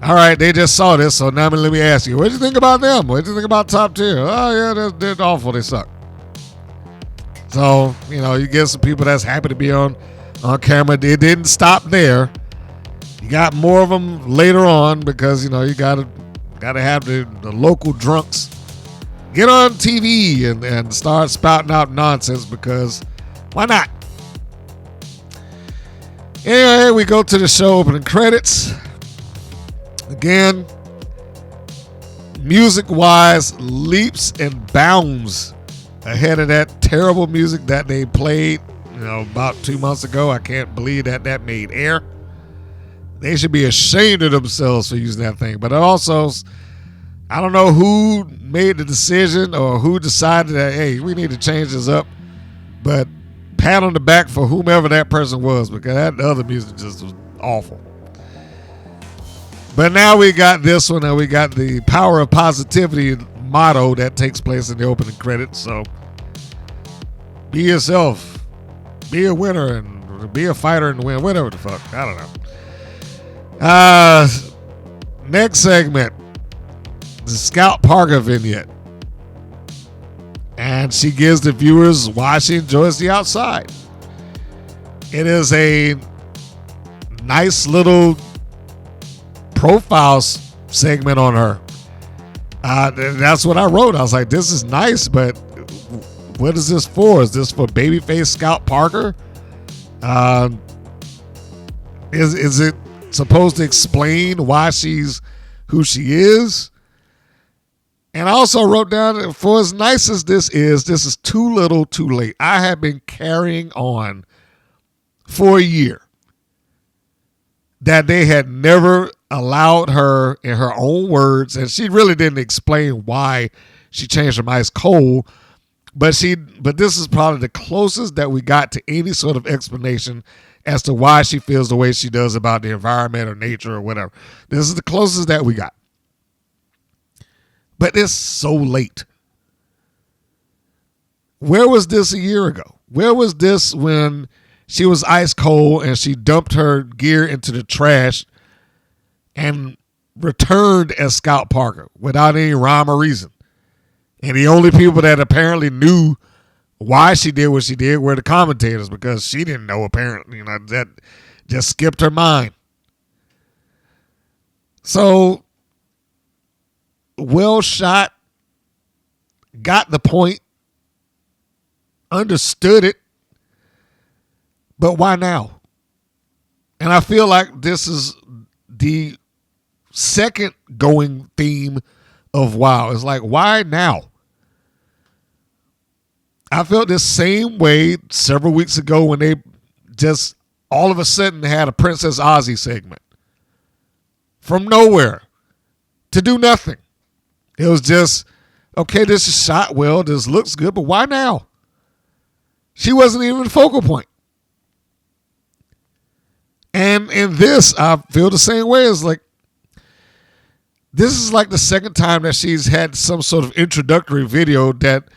all right, they just saw this, so now let me ask you, what did you think about them? What did you think about Top Tier? Oh yeah, they're awful, they suck. So, you get some people that's happy to be on camera. It didn't stop there. You got more of them later on because, you gotta have the local drunks get on TV and start spouting out nonsense because why not? Anyway, we go to the show opening credits. Again, music-wise, leaps and bounds ahead of that terrible music that they played, about 2 months ago. I can't believe that made air. They should be ashamed of themselves for using that thing. But also, I don't know who made the decision or who decided that, hey, we need to change this up. But pat on the back for whomever that person was, because that other music just was awful. But now we got this one, and we got the Power of Positivity motto that takes place in the opening credits. So be yourself, be a winner, and be a fighter and win, whatever the fuck. I don't know. Next segment, the Scout Parker vignette. And she gives the viewers why she enjoys the outside. It is a nice little profile segment on her. That's what I wrote. I was like, this is nice, but what is this for? Is this for babyface Scout Parker? Is it supposed to explain why she's who she is? And I also wrote down, for as nice as this is too little too late. I have been carrying on for a year that they had never allowed her, in her own words, and she really didn't explain why she changed from ice cold, but this is probably the closest that we got to any sort of explanation as to why she feels the way she does about the environment or nature or whatever. This is the closest that we got. But it's so late. Where was this a year ago? Where was this when she was ice cold and she dumped her gear into the trash and returned as Scout Parker without any rhyme or reason? And the only people that apparently knew why she did what she did were the commentators, because she didn't know, apparently. That just skipped her mind. So, well shot, got the point, understood it, but why now? And I feel like this is the second going theme of WoW. It's like, why now? I felt this same way several weeks ago when they just all of a sudden had a Princess Ozzy segment from nowhere to do nothing. It was just, okay, this is shot well, this looks good, but why now? She wasn't even the focal point. And in this, I feel the same way. It's like, this is like the second time that she's had some sort of introductory video that,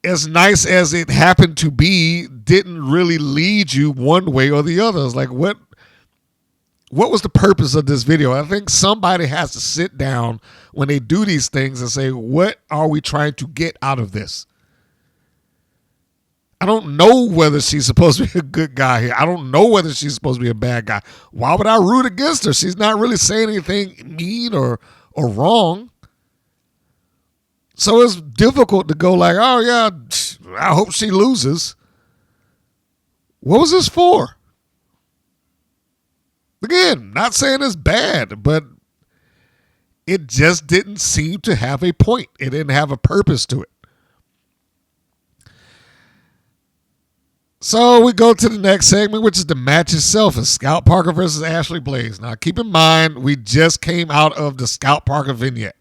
as nice as it happened to be, didn't really lead you one way or the other. It's like, what was the purpose of this video? I think somebody has to sit down when they do these things and say, what are we trying to get out of this? I don't know whether she's supposed to be a good guy here. I don't know whether she's supposed to be a bad guy. Why would I root against her? She's not really saying anything mean or wrong. So it's difficult to go like, oh yeah, I hope she loses. What was this for? Again, not saying it's bad, but it just didn't seem to have a point. It didn't have a purpose to it. So we go to the next segment, which is the match itself. It's Scout Parker versus Ashley Blaze. Now, keep in mind, we just came out of the Scout Parker vignette.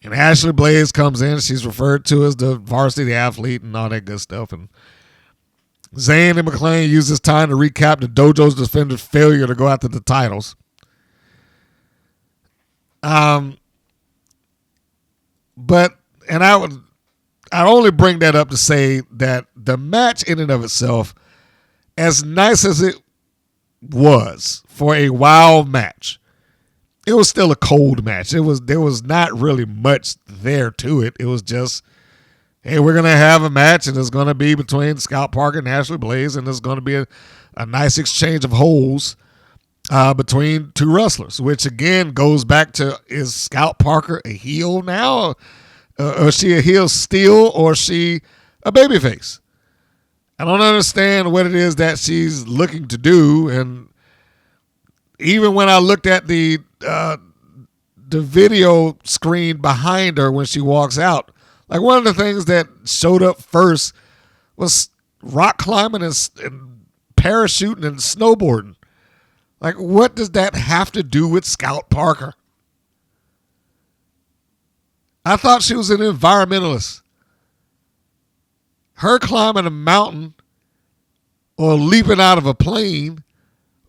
And Ashley Blaze comes in. She's referred to as the varsity athlete and all that good stuff. And Zayn and McClain use this time to recap the Dojo's defender's failure to go after the titles. I'd only bring that up to say that the match in and of itself, as nice as it was for a WoW match, it was still a cold match. There was not really much there to it. It was just, hey, we're going to have a match, and it's going to be between Scout Parker and Ashley Blaze, and there's going to be a nice exchange of holds between two wrestlers, which again goes back to, is Scout Parker a heel now? Or is she a heel still, or is she a babyface? I don't understand what it is that she's looking to do. And even when I looked at the video screen behind her when she walks out, like one of the things that showed up first was rock climbing and parachuting and snowboarding. Like, what does that have to do with Scout Parker? I thought she was an environmentalist. Her climbing a mountain or leaping out of a plane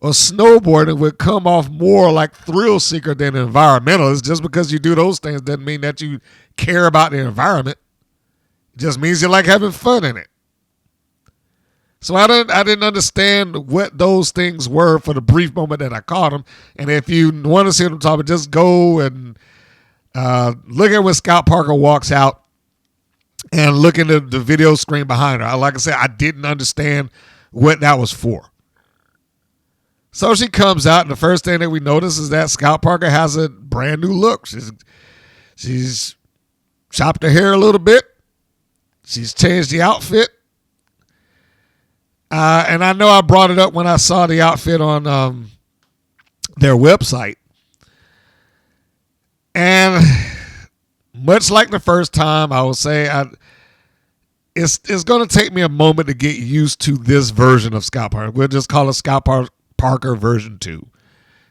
or snowboarding would come off more like thrill seeker than environmentalist. Just because you do those things doesn't mean that you care about the environment. It just means you like having fun in it. So I didn't understand what those things were for the brief moment that I caught them. And if you want to see what I'm talking about, just go and look at when Scout Parker walks out and look into the video screen behind her. Like I said, I didn't understand what that was for. So she comes out, and the first thing that we notice is that Scout Parker has a brand new look. She's chopped her hair a little bit. She's changed the outfit. And I know I brought it up when I saw the outfit on their website. And much like the first time, I will say it's going to take me a moment to get used to this version of Scout Parker. We'll just call it Scout Parker version 2.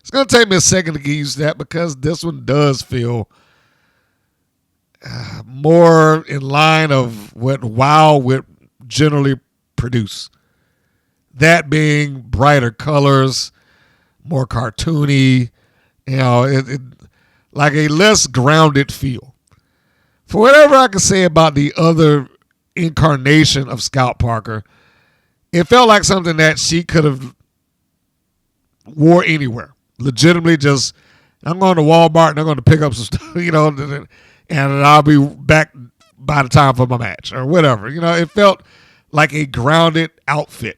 It's going to take me a second to get used to that because this one does feel more in line of what WoW would generally produce. That being brighter colors, more cartoony, it like a less grounded feel. For whatever I can say about the other incarnation of Scout Parker, it felt like something that she could have wore anywhere. Legitimately just, I'm going to Walmart and I'm going to pick up some stuff, and I'll be back by the time for my match or whatever. It felt like a grounded outfit.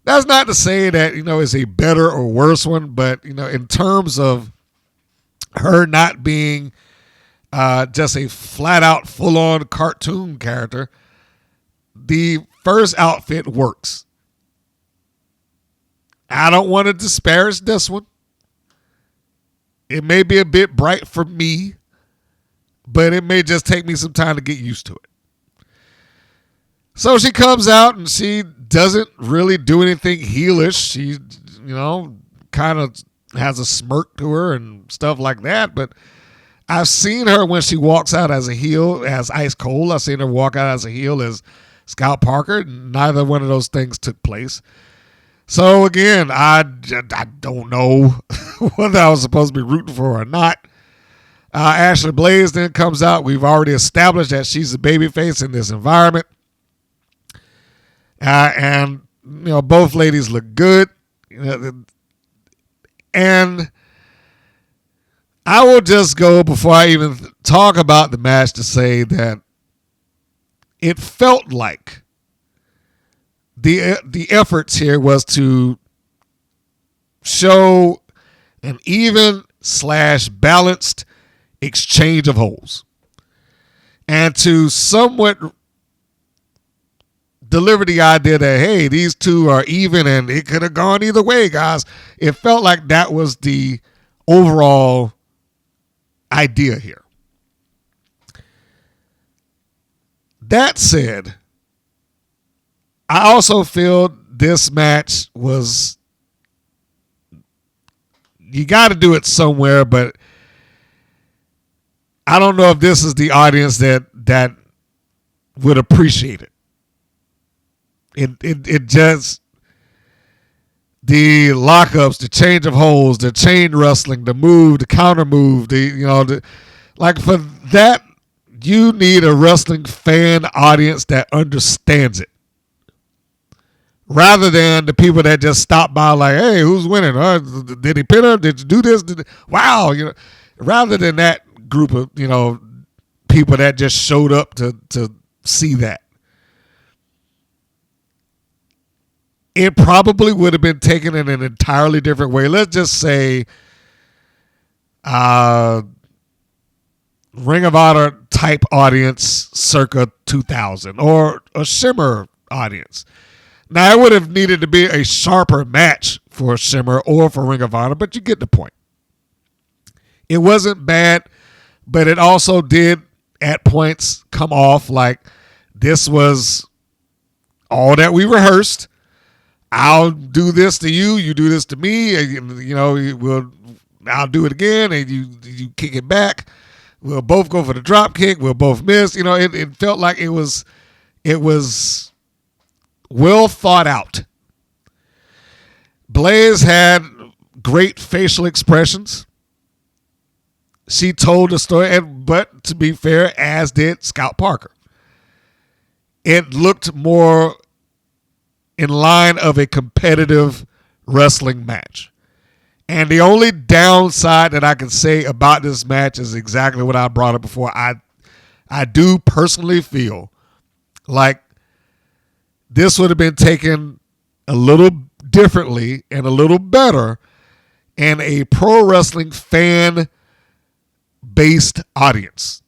That's not to say that, it's a better or worse one, but, in terms of her not being just a flat-out, full-on cartoon character, the first outfit works. I don't want to disparage this one. It may be a bit bright for me, but it may just take me some time to get used to it. So she comes out and she doesn't really do anything heelish. She, kind of has a smirk to her and stuff like that. But I've seen her when she walks out as a heel, as Ice Cold. I've seen her walk out as a heel as Scout Parker. Neither one of those things took place. So again, I don't know whether I was supposed to be rooting for her or not. Ashley Blaze then comes out. We've already established that she's a babyface in this environment. And both ladies look good. And I will just go before I even talk about the match to say that it felt like the efforts here was to show an even/balanced exchange of holds and to somewhat deliver the idea that, hey, these two are even and it could have gone either way, guys. It felt like that was the overall idea here. That said, I also feel this match was, you got to do it somewhere, but I don't know if this is the audience that would appreciate it. It just, the lockups, the change of holds, the chain wrestling, the move, the counter move, like for that, you need a wrestling fan audience that understands it. Rather than the people that just stop by like, hey, who's winning? Did he pin her? Did you do this? Wow. Rather than that group of, people that just showed up to see that. It probably would have been taken in an entirely different way. Let's just say Ring of Honor type audience circa 2000 or a Shimmer audience. Now, it would have needed to be a sharper match for Shimmer or for Ring of Honor, but you get the point. It wasn't bad, but it also did at points come off like this was all that we rehearsed. I'll do this to you, you do this to me, and, you know, I'll do it again, and you kick it back. We'll both go for the drop kick. We'll both miss. You know, it felt like it was well thought out. Blaze had great facial expressions. She told the story, but to be fair, as did Scout Parker. It looked more in line of a competitive wrestling match. And the only downside that I can say about this match is exactly what I brought up before. I do personally feel like this would have been taken a little differently and a little better in a pro wrestling fan-based audience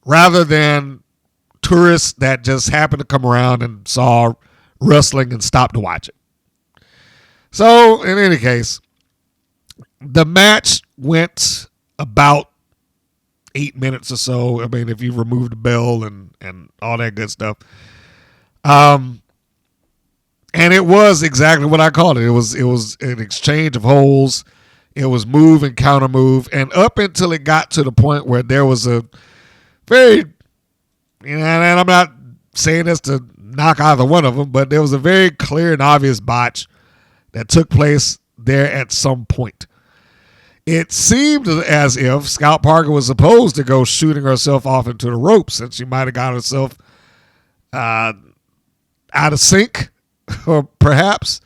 rather than tourists that just happened to come around and saw wrestling and stopped to watch it. So, in any case, the match went about 8 minutes or so. I mean, if you remove the bell and all that good stuff. And it was exactly what I called it. It was an exchange of holds. It was move and counter move. And up until it got to the point where there was a very, you know, and I'm not saying this to knock either one of them, but there was a very clear and obvious botch that took place there at some point. It seemed as if Scout Parker was supposed to go shooting herself off into the ropes, and she might have got herself out of sync, or perhaps.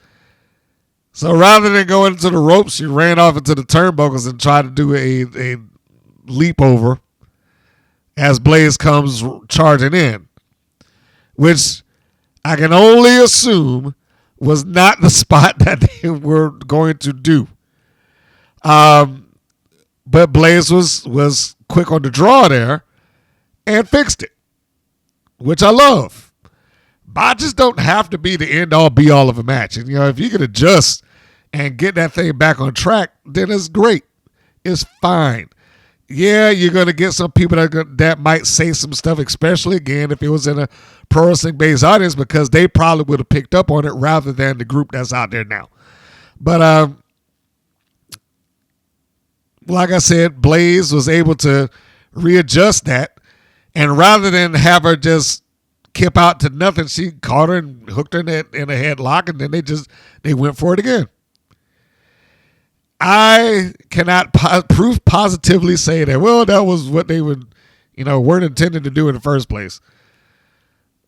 So rather than go into the ropes, she ran off into the turnbuckles and tried to do a leap over as Blaze comes charging in, which I can only assume was not the spot that they were going to do. But Blaze was quick on the draw there and fixed it, which I love. Botches don't have to be the end-all, be-all of a match. And, you know, if you can adjust and get that thing back on track, then it's great. It's fine. Yeah, you're going to get some people that might say some stuff, especially, again, if it was in a pro wrestling-based audience, because they probably would have picked up on it rather than the group that's out there now. But, like I said, Blaze was able to readjust that, and rather than have her just kip out to nothing, she caught her and hooked her in a headlock, and then they went for it again. I cannot proof positively say that, well, that was what they would, weren't intended to do in the first place.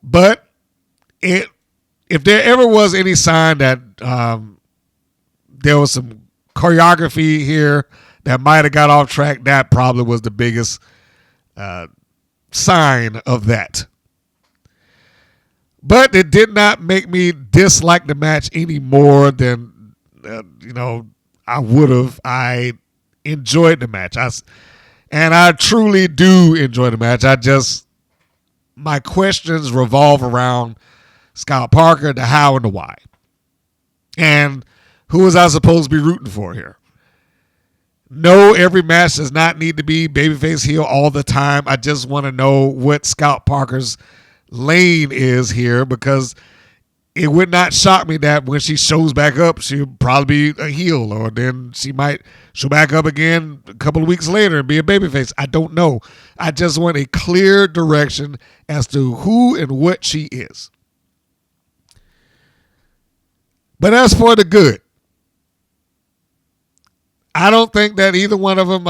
But if there ever was any sign that there was some choreography here that might have got off track, that probably was the biggest sign of that. But it did not make me dislike the match any more than, I would have. I enjoyed the match. And I truly do enjoy the match. My questions revolve around Scout Parker, the how and the why. And who was I supposed to be rooting for here? No, every match does not need to be babyface heel all the time. I just want to know what Scout Parker's lane is here, because it would not shock me that when she shows back up, she'll probably be a heel, or then she might show back up again a couple of weeks later and be a babyface. I don't know. I just want a clear direction as to who and what she is. But as for the good, I don't think that either one of them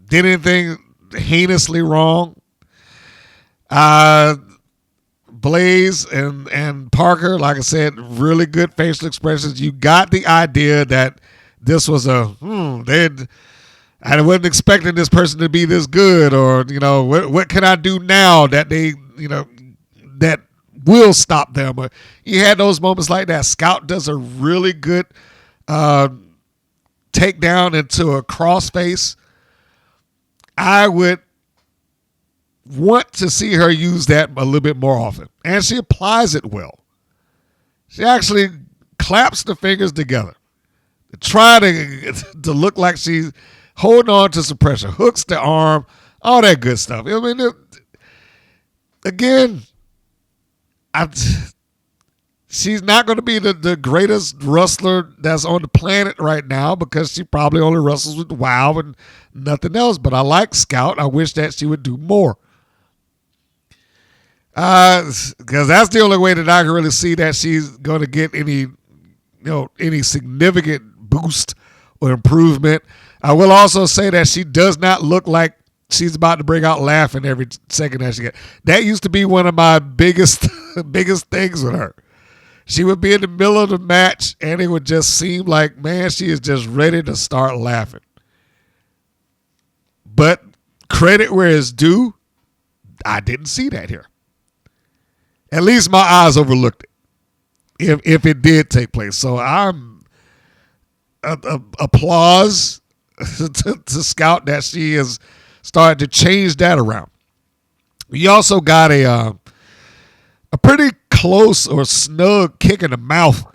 did anything heinously wrong. Blaze and Parker, like I said, really good facial expressions. You got the idea that this was I I wasn't expecting this person to be this good, or what can I do now that that will stop them? Or you had those moments like that. Scout does a really good takedown into a crossface. I would want to see her use that a little bit more often, and she applies it well. She actually claps the fingers together to try to look like she's holding on to some pressure, hooks the arm, all that good stuff. I mean, again, she's not going to be the greatest wrestler that's on the planet right now because she probably only wrestles with WoW and nothing else. But I like Scout. I wish that she would do more. Because that's the only way that I can really see that she's going to get any significant boost or improvement. I will also say that she does not look like she's about to bring out laughing every second that she gets. That used to be one of my biggest things with her. She would be in the middle of the match, and it would just seem like, man, she is just ready to start laughing. But credit where it's due, I didn't see that here. At least my eyes overlooked it, if it did take place. So I'm applause to Scout that she has started to change that around. We also got a pretty close or snug kick in the mouth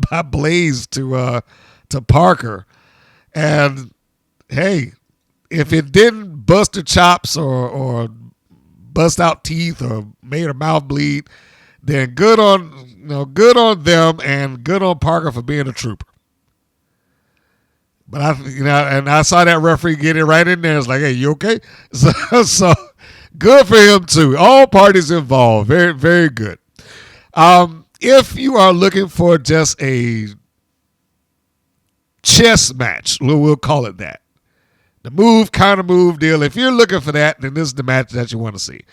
by Blaze to Parker. And hey, if it didn't bust her chops or bust out teeth or made her mouth bleed, then good on them and good on Parker for being a trooper. But I saw that referee get it right in there. It's like, hey, you okay? So good for him too. All parties involved. Very, very good. If you are looking for just a chess match, we'll call it that. The move, counter move deal. If you're looking for that, then this is the match that you want to see.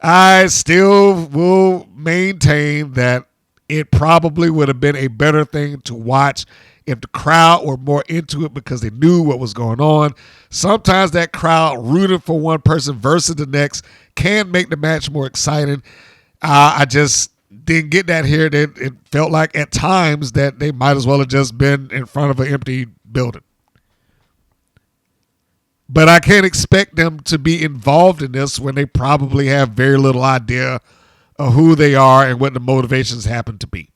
I still will maintain that it probably would have been a better thing to watch if the crowd were more into it because they knew what was going on. Sometimes that crowd rooting for one person versus the next can make the match more exciting. I just didn't get that here. It felt like at times that they might as well have just been in front of an empty building. But I can't expect them to be involved in this when they probably have very little idea of who they are and what the motivations happen to be.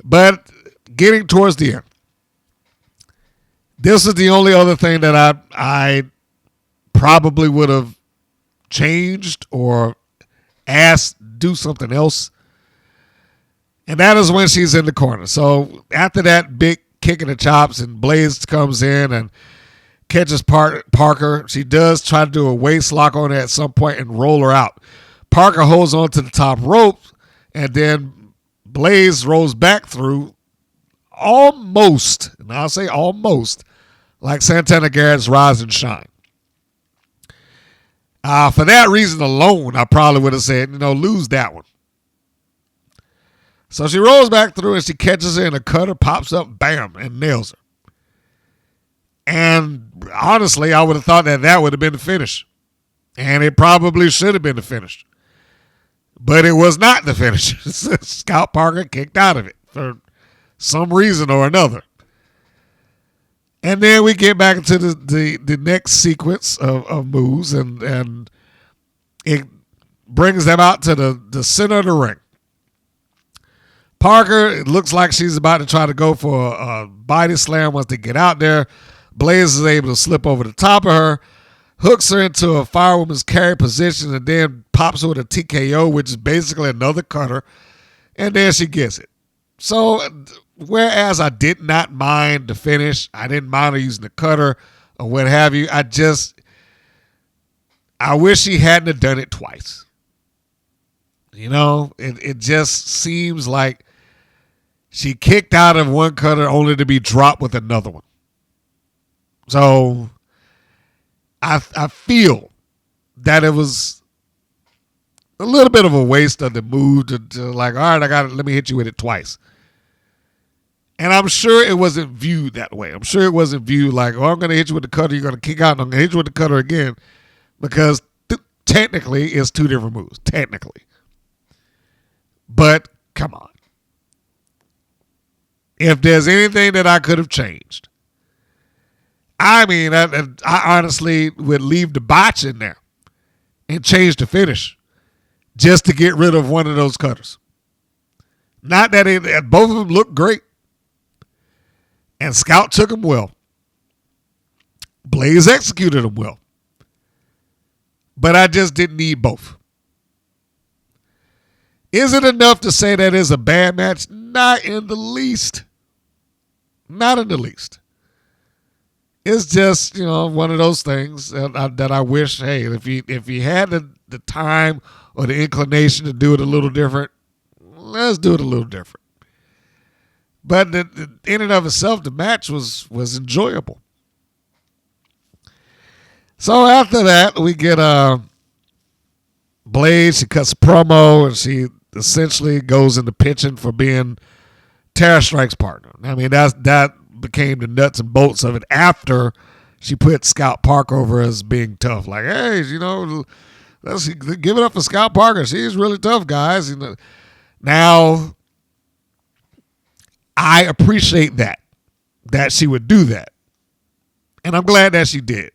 But getting towards the end, this is the only other thing that I probably would have changed or asked do something else. And that is when she's in the corner. So after that big kick in the chops and Blaze comes in and catches Parker, she does try to do a waist lock on her at some point and roll her out. Parker holds on to the top rope, and then Blaze rolls back through almost, and I'll say almost, like Santana Garrett's Rise and Shine. For that reason alone, I probably would have said, lose that one. So she rolls back through and she catches her, and a cutter pops up, bam, and nails her. And honestly, I would have thought that would have been the finish. And it probably should have been the finish. But it was not the finish. Scout Parker kicked out of it for some reason or another. And then we get back into the next sequence of moves, and it brings them out to the center of the ring. Parker, it looks like she's about to try to go for a body slam once they get out there. Blaze is able to slip over the top of her, hooks her into a firewoman's carry position, and then pops her with a TKO, which is basically another cutter, and then she gets it. So, whereas I did not mind the finish, I didn't mind her using the cutter or what have you, I wish she hadn't have done it twice. It just seems like she kicked out of one cutter only to be dropped with another one. So I feel that it was a little bit of a waste of the move to like, all right, let me hit you with it twice. And I'm sure it wasn't viewed that way. I'm sure it wasn't viewed like, oh, I'm going to hit you with the cutter, you're going to kick out, and I'm going to hit you with the cutter again. Because technically, it's two different moves. Technically. But, come on. If there's anything that I could have changed, I mean, I honestly would leave the botch in there and change the finish just to get rid of one of those cutters. Not that both of them looked great. And Scout took them well. Blaze executed them well. But I just didn't need both. Is it enough to say that it's a bad match? Not in the least. Not in the least. It's just, one of those things that I wish, hey, if you had the time or the inclination to do it a little different, let's do it a little different. But in and of itself, the match was enjoyable. So after that, we get Blaze. She cuts a promo, and she essentially goes into pitching for being Tara Strike's partner. I mean, that became the nuts and bolts of it after she put Scout Parker over as being tough. Like, hey, let's give it up for Scout Parker. She's really tough, guys. Now, I appreciate that she would do that. And I'm glad that she did.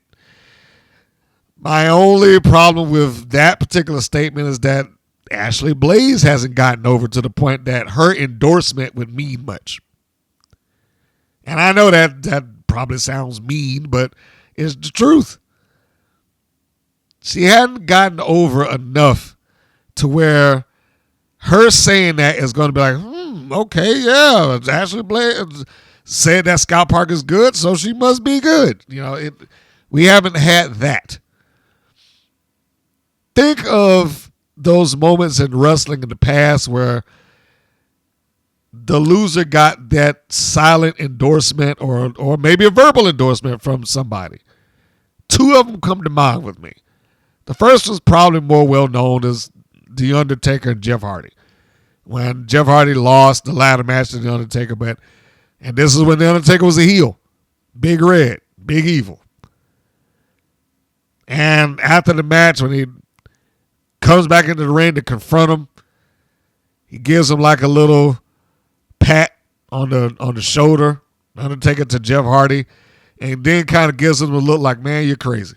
My only problem with that particular statement is that Ashley Blaze hasn't gotten over to the point that her endorsement would mean much. And I know that probably sounds mean, but it's the truth. She hadn't gotten over enough to where her saying that is going to be like, okay, yeah, Ashley Blaze said that Scout Parker is good, so she must be good. We haven't had that. Think of those moments in wrestling in the past where the loser got that silent endorsement or maybe a verbal endorsement from somebody. Two of them come to mind with me. The first was probably more well known as The Undertaker and Jeff Hardy. When Jeff Hardy lost the ladder match to The Undertaker, and this is when The Undertaker was a heel. Big Red, Big Evil. And after the match, when he comes back into the ring to confront him, he gives him like a little pat on the shoulder, Undertaker to Jeff Hardy, and then kind of gives him a look like, man, you're crazy.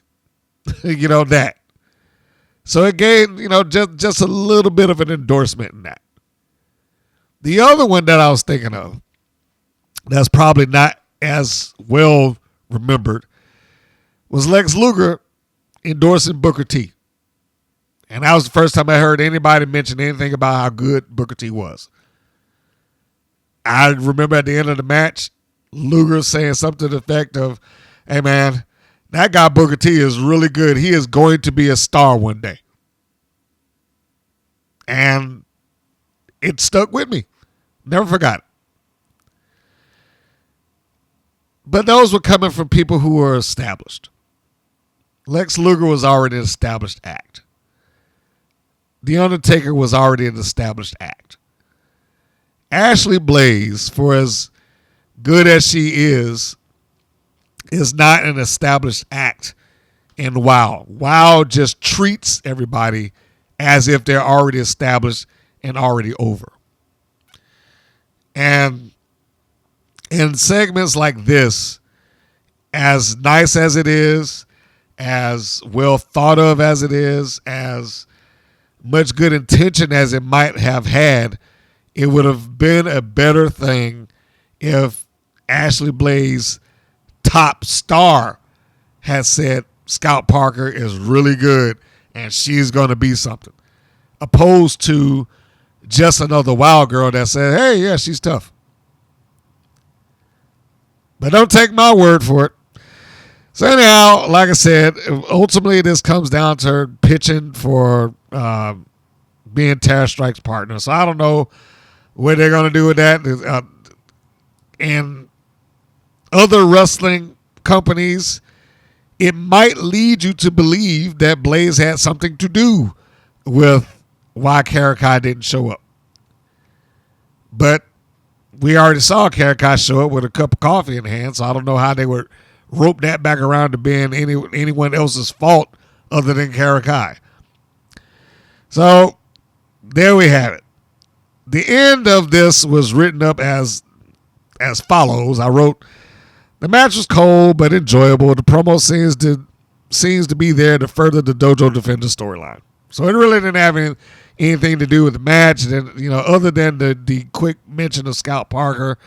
That. So it gave, just a little bit of an endorsement in that. The other one that I was thinking of that's probably not as well remembered was Lex Luger endorsing Booker T. And that was the first time I heard anybody mention anything about how good Booker T was. I remember at the end of the match, Luger saying something to the effect of, hey man, that guy Booker T is really good. He is going to be a star one day. And it stuck with me. Never forgot it. But those were coming from people who were established. Lex Luger was already an established act. The Undertaker was already an established act. Ashley Blaze, for as good as she is not an established act in WoW. WoW just treats everybody as if they're already established and already over. And in segments like this, as nice as it is, as well thought of as it is, as much good intention as it might have had, it would have been a better thing if Ashley Blaze, top star, had said Scout Parker is really good and she's going to be something, opposed to just another wild girl that said, hey, yeah, she's tough. But don't take my word for it. So anyhow, like I said, ultimately this comes down to her pitching for being Tara Strike's partner. So I don't know what they're going to do with that. And other wrestling companies, it might lead you to believe that Blaze had something to do with why Karakai didn't show up. But we already saw Carakai show up with a cup of coffee in hand, so I don't know how they would rope that back around to being anyone else's fault other than Carakai. So there we have it. The end of this was written up as follows. I wrote, the match was cold but enjoyable. The promo seems to be there to further the Dojo Defender storyline. So it really didn't have anything to do with the match. And, other than the quick mention of Scout Parker,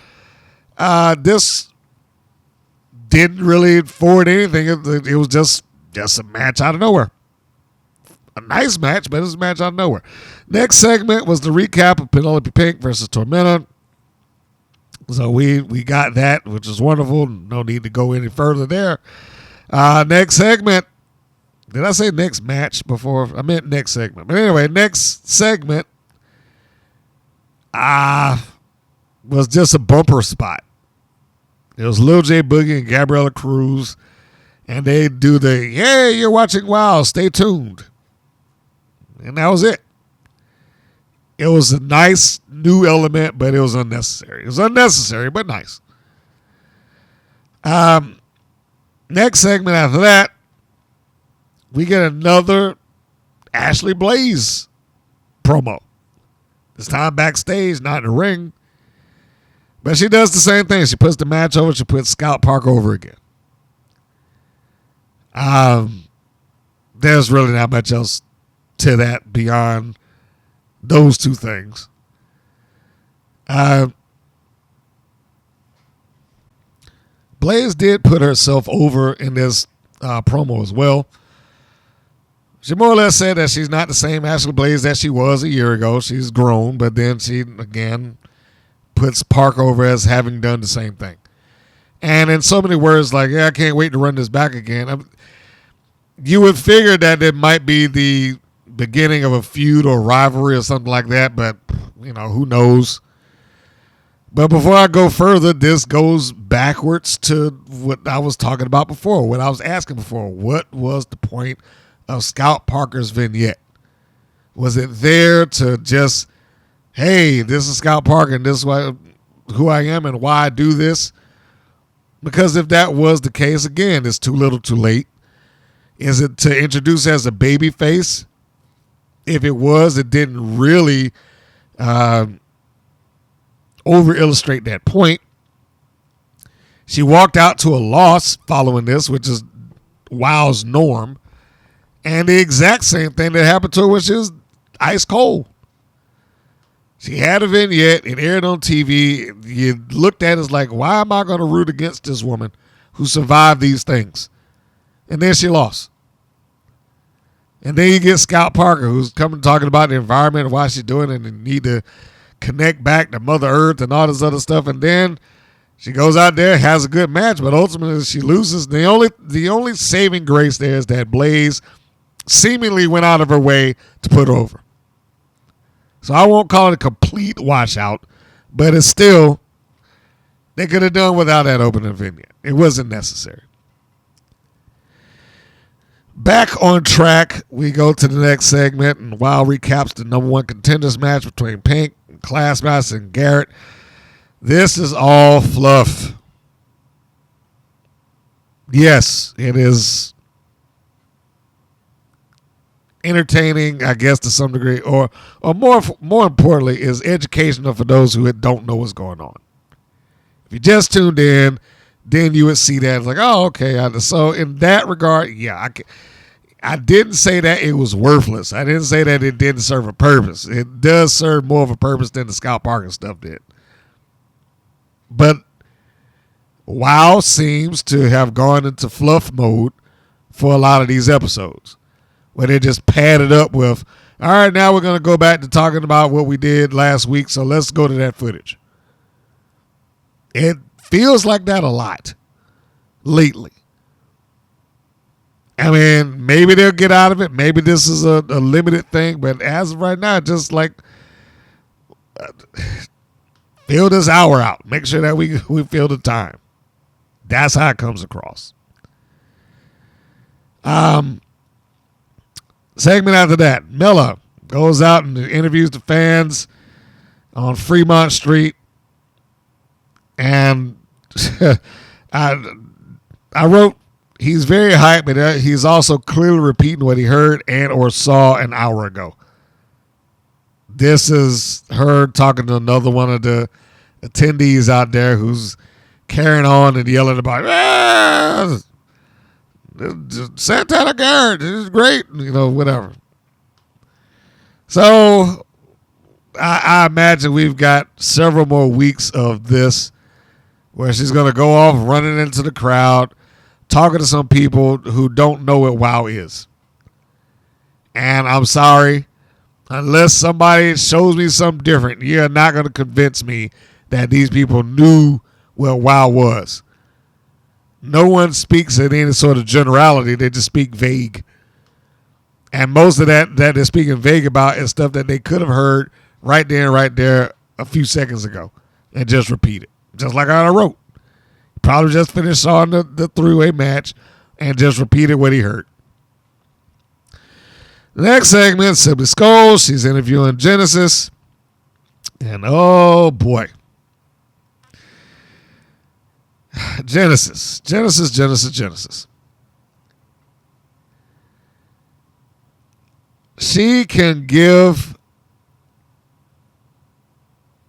this didn't really forward anything. It was just a match out of nowhere. A nice match, but it was a match out of nowhere. Next segment was the recap of Penelope Pink versus Tormenta. So we got that, which is wonderful. No need to go any further there. Next segment. Did I say next match before? I meant next segment. But anyway, next segment was just a bumper spot. It was Lil J Boogie and Gabriella Cruz. And they do the, hey, you're watching WoW, stay tuned. And that was it. It was a nice new element, but it was unnecessary. It was unnecessary, but nice. Next segment after that, we get another Ashley Blaze promo. This time backstage, not in the ring. But she does the same thing. She puts the match over. She puts Scout Park over again. There's really not much else to that beyond those two things. Blaze did put herself over in this promo as well. She more or less said that she's not the same Ashley Blaze that she was a year ago. She's grown, but then she, again, puts Park over as having done the same thing. And in so many words, like, yeah, I can't wait to run this back again. You would figure that it might be the beginning of a feud or rivalry or something like that, but, who knows? But before I go further, this goes backwards to what I was talking about before, what I was asking before. What was the point of Scout Parker's vignette? Was it there to just, hey, this is Scout Parker and this is who I am and why I do this? Because if that was the case, again, it's too little too late. Is it to introduce as a baby face? If it was, it didn't really over-illustrate that point. She walked out to a loss following this, which is WoW's norm. And the exact same thing that happened to her, which is ice cold. She had a vignette. It aired on TV. You looked at it as like, why am I going to root against this woman who survived these things? And then she lost. And then you get Scout Parker, who's coming talking about the environment and why she's doing it and the need to connect back to Mother Earth and all this other stuff. And then she goes out there, has a good match, but ultimately she loses. The only saving grace there is that Blaze seemingly went out of her way to put her over. So I won't call it a complete washout, but it's still, they could have done without that opening vignette. It wasn't necessary. Back on track, we go to the next segment, and WoW recaps the number one contenders match between Pink, Classmaster, and Garrett. This is all fluff. Yes, it is entertaining, I guess, to some degree, or more importantly, is educational for those who don't know what's going on. If you just tuned in, then you would see that it's like, oh, okay. So in that regard, yeah, I didn't say that it was worthless. I didn't say that it didn't serve a purpose. It does serve more of a purpose than the Scout Parker stuff did. But WoW seems to have gone into fluff mode for a lot of these episodes, where they just pad it up with, all right, now we're going to go back to talking about what we did last week, so let's go to that footage. It feels like that a lot lately. I mean, maybe they'll get out of it. Maybe this is a limited thing, but as of right now, just like fill this hour out. Make sure that we fill the time. That's how it comes across. Segment after that, Mela goes out and interviews the fans on Fremont Street. And I wrote, he's very hyped, but he's also clearly repeating what he heard and or saw an hour ago. This is her talking to another one of the attendees out there who's carrying on and yelling about, Santana Garrett, this is great, whatever. So I imagine we've got several more weeks of this where she's going to go off running into the crowd, talking to some people who don't know what WoW is. And I'm sorry, unless somebody shows me something different, you're not going to convince me that these people knew what WoW was. No one speaks in any sort of generality. They just speak vague. And most of that they're speaking vague about is stuff that they could have heard right there a few seconds ago and just repeat it. Just like I wrote. Probably just finished on the three-way match and just repeated what he heard. The next segment, Sibley Scoles. She's interviewing Genesis. And oh boy. Genesis. She can give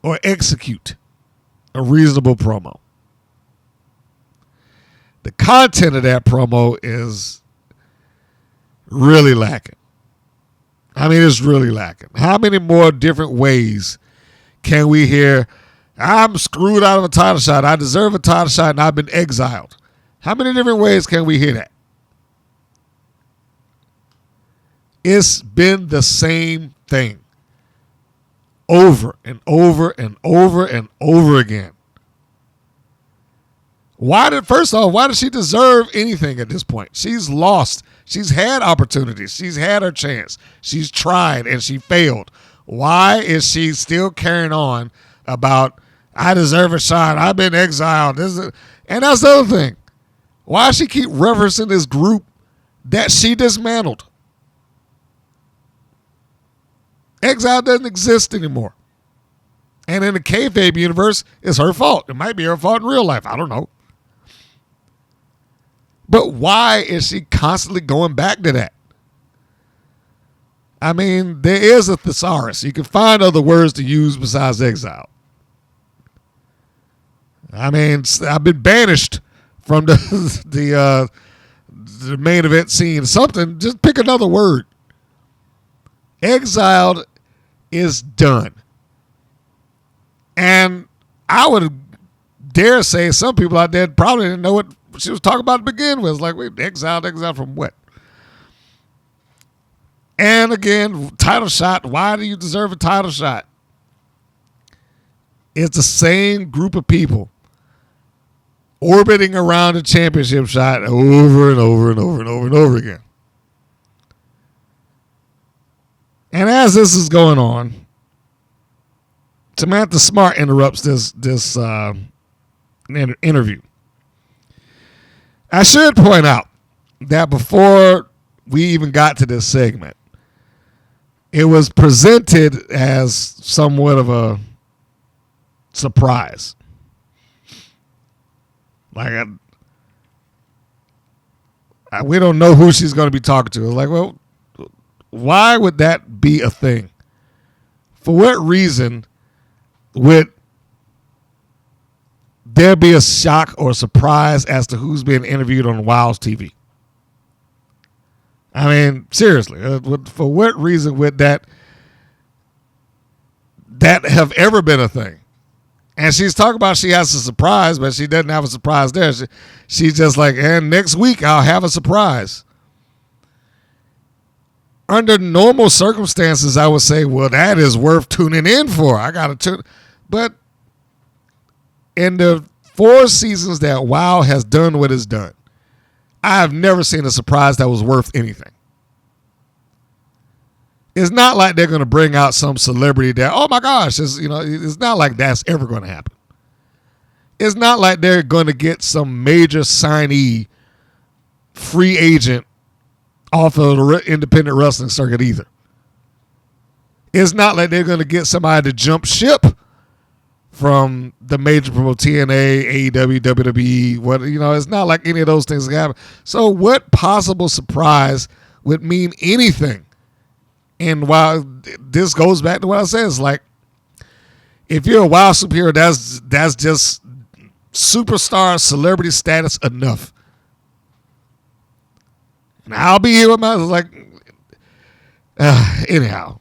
or execute a reasonable promo. The content of that promo is really lacking. I mean, it's really lacking. How many more different ways can we hear, I'm screwed out of a title shot, I deserve a title shot, and I've been exiled? How many different ways can we hear that? It's been the same thing over and over and over and over again. First off, why does she deserve anything at this point? She's lost. She's had opportunities. She's had her chance. She's tried and she failed. Why is she still carrying on about, I deserve a shot, I've been exiled? And that's the other thing. Why does she keep referencing this group that she dismantled? Exile doesn't exist anymore. And in the kayfabe universe, it's her fault. It might be her fault in real life. I don't know. But why is she constantly going back to that? I mean, there is a thesaurus. You can find other words to use besides exile. I mean, I've been banished from the main event scene. Something, just pick another word. Exiled is done. And I would dare say some people out there probably didn't know what she was talking about to begin with. It's like, wait, exiled from what? And again, title shot. Why do you deserve a title shot? It's the same group of people orbiting around a championship shot over and over and over and over and over again. And as this is going on, Samantha Smart interrupts this interview. I should point out that before we even got to this segment, it was presented as somewhat of a surprise. Like, we don't know who she's going to be talking to. Like, well, why would that be a thing? For what reason would there be a shock or surprise as to who's being interviewed on WoW's TV? I mean, seriously, for what reason would that have ever been a thing? And she's talking about she has a surprise, but she doesn't have a surprise there. She's just like, and next week I'll have a surprise. Under normal circumstances, I would say, well, that is worth tuning in for. I got to tune. But in the 4 seasons that WoW has done what it's done, I have never seen a surprise that was worth anything. It's not like they're going to bring out some celebrity that, oh my gosh, it's not like that's ever going to happen. It's not like they're going to get some major signee, free agent off of the independent wrestling circuit either. It's not like they're going to get somebody to jump ship from the major promo TNA, AEW, WWE. What it's not like any of those things happen. So what possible surprise would mean anything? And while this goes back to what I said, it's like if you're a WoW superhero, that's just superstar celebrity status enough. And I'll be here with my anyhow.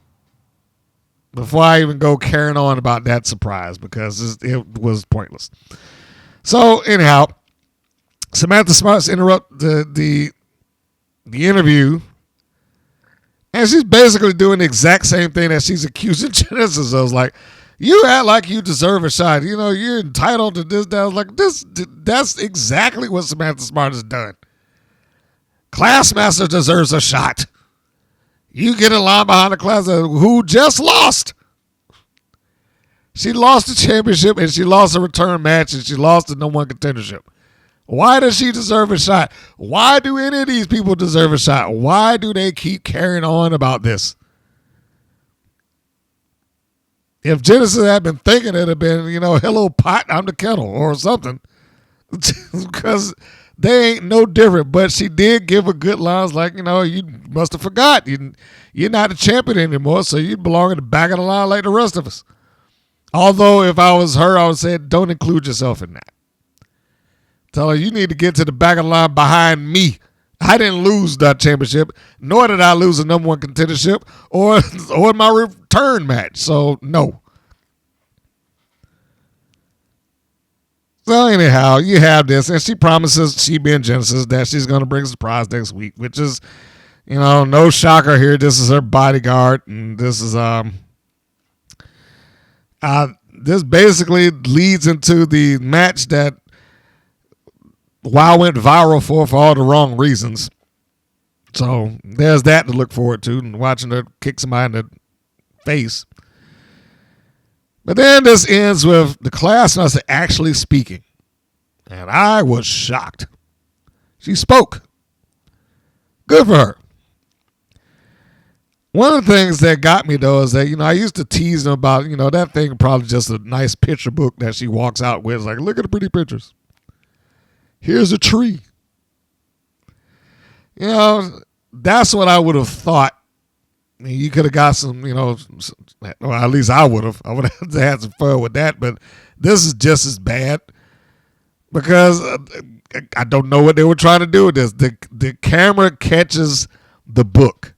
Before I even go carrying on about that surprise, because it was pointless. So anyhow, Samantha Smarts interrupt the interview, and she's basically doing the exact same thing that she's accusing Genesis. I was like, you act like you deserve a shot. You're entitled to this. That. I was like, that's exactly what Samantha Smart has done. Classmaster deserves a shot. You get a line behind the class who just lost. She lost the championship and she lost a return match and she lost the #1 contendership. Why does she deserve a shot? Why do any of these people deserve a shot? Why do they keep carrying on about this? If Genesis had been thinking, it'd have been, hello pot, I'm the kettle or something. Because they ain't no different. But she did give a good line. Like, you must have forgot. You're not a champion anymore, so you belong in the back of the line like the rest of us. Although if I was her, I would say don't include yourself in that. Tell her you need to get to the back of the line behind me. I didn't lose that championship, nor did I lose a #1 contendership or my return match. So no. So anyhow, you have this, and she promises, she being Genesis, that she's going to bring a surprise next week, which is, no shocker here. This is her bodyguard, and this is this basically leads into the match that WoW went viral for all the wrong reasons. So there's that to look forward to, and watching her kick somebody in the face. But then this ends with the Classmaster actually speaking. And I was shocked. She spoke. Good for her. One of the things that got me, though, is that, I used to tease them about, that thing probably just a nice picture book that she walks out with. It's like, look at the pretty pictures. Here's a tree. That's what I would have thought. I mean, you could have got some, or at least I would have. I would have had some fun with that, but this is just as bad because I don't know what they were trying to do with this. The camera catches the book.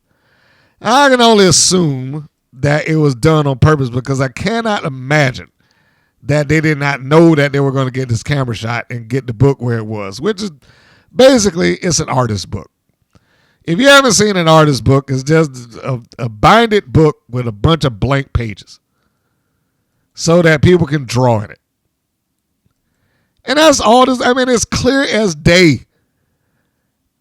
I can only assume that it was done on purpose because I cannot imagine that they did not know that they were going to get this camera shot and get the book where it was, which is basically it's an artist book. If you haven't seen an artist book, it's just a binded book with a bunch of blank pages so that people can draw in it. And that's all this. I mean, it's clear as day.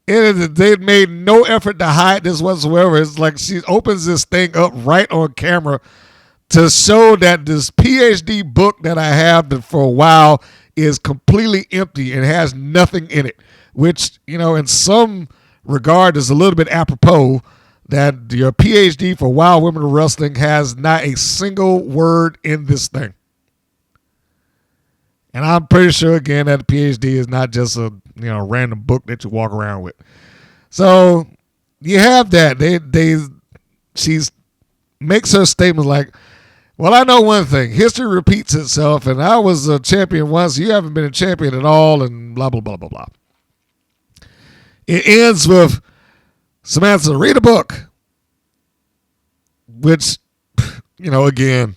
They made no effort to hide this whatsoever. It's like she opens this thing up right on camera to show that this PhD book that I have for a while is completely empty and has nothing in it, which, in some regard is a little bit apropos that your PhD for WoW Women of Wrestling has not a single word in this thing. And I'm pretty sure, again, that a PhD is not just a random book that you walk around with. So you have that. She makes her statement like, well, I know one thing. History repeats itself, and I was a champion once. You haven't been a champion at all, and blah, blah, blah, blah, blah. It ends with Samantha, read a book. Which, again,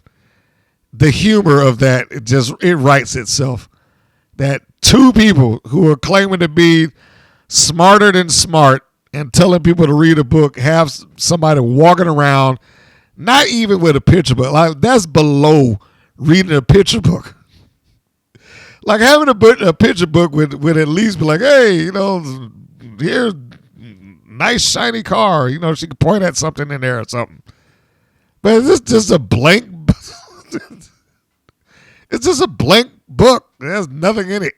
the humor of that, it writes itself. That two people who are claiming to be smarter than smart and telling people to read a book have somebody walking around, not even with a picture book. Like, that's below reading a picture book. Like having a picture book would at least be like, hey, here's nice shiny car. She could point at something in there or something. But it's just a blank. It's just a blank book. There's nothing in it.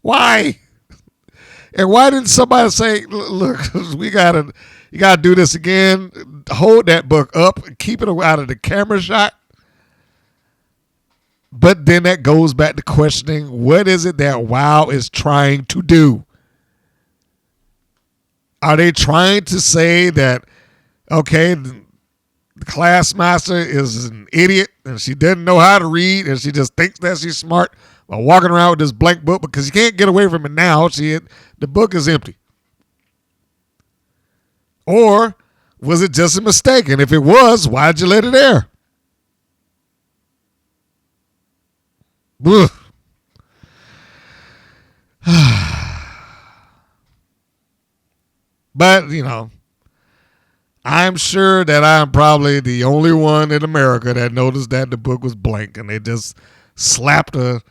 Why? And why didn't somebody say, look, you gotta do this again. Hold that book up and keep it out of the camera shot. But then that goes back to questioning, what is it that WoW is trying to do? Are they trying to say that, okay, the Classmaster is an idiot and she doesn't know how to read and she just thinks that she's smart by walking around with this blank book because you can't get away from it now. The book is empty. Or was it just a mistake? And if it was, why'd you let it there? Ugh. But, I'm sure that I'm probably the only one in America that noticed that the book was blank and they just slapped a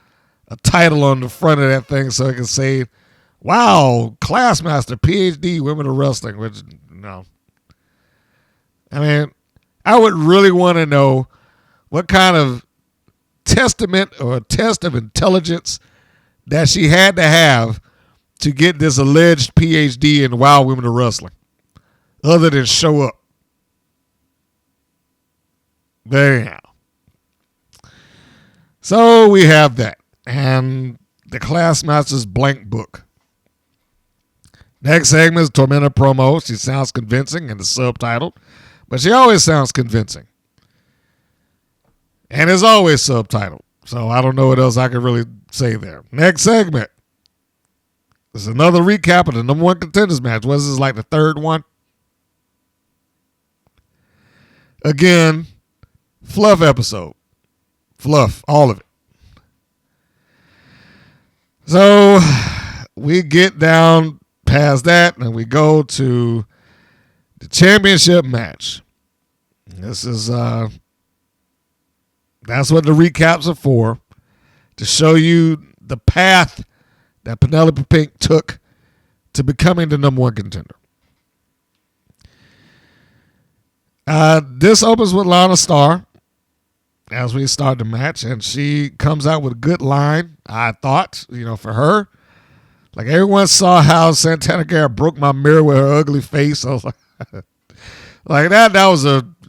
title on the front of that thing so it can say, wow, Classmaster, PhD, Women of Wrestling, which, no. I mean, I would really want to know what kind of testament or test of intelligence that she had to have to get this alleged PhD in Wild Women of Wrestling, other than show up. But anyhow. So we have that. And the Classmaster's blank book. Next segment is Tormenta promo. She sounds convincing in the subtitle, but she always sounds convincing. And is always subtitled. So I don't know what else I can really say there. Next segment. This is another recap of the number one contenders match. Was this like the third one? Again, fluff episode. Fluff, all of it. So we get down past that and we go to the championship match. This is that's what the recaps are for, to show you the path that Penelope Pink took to becoming the number one contender. This opens with Lana Star as we start the match, and she comes out with a good line, I thought, for her. Like, everyone saw how Santana Garrett broke my mirror with her ugly face. I was like that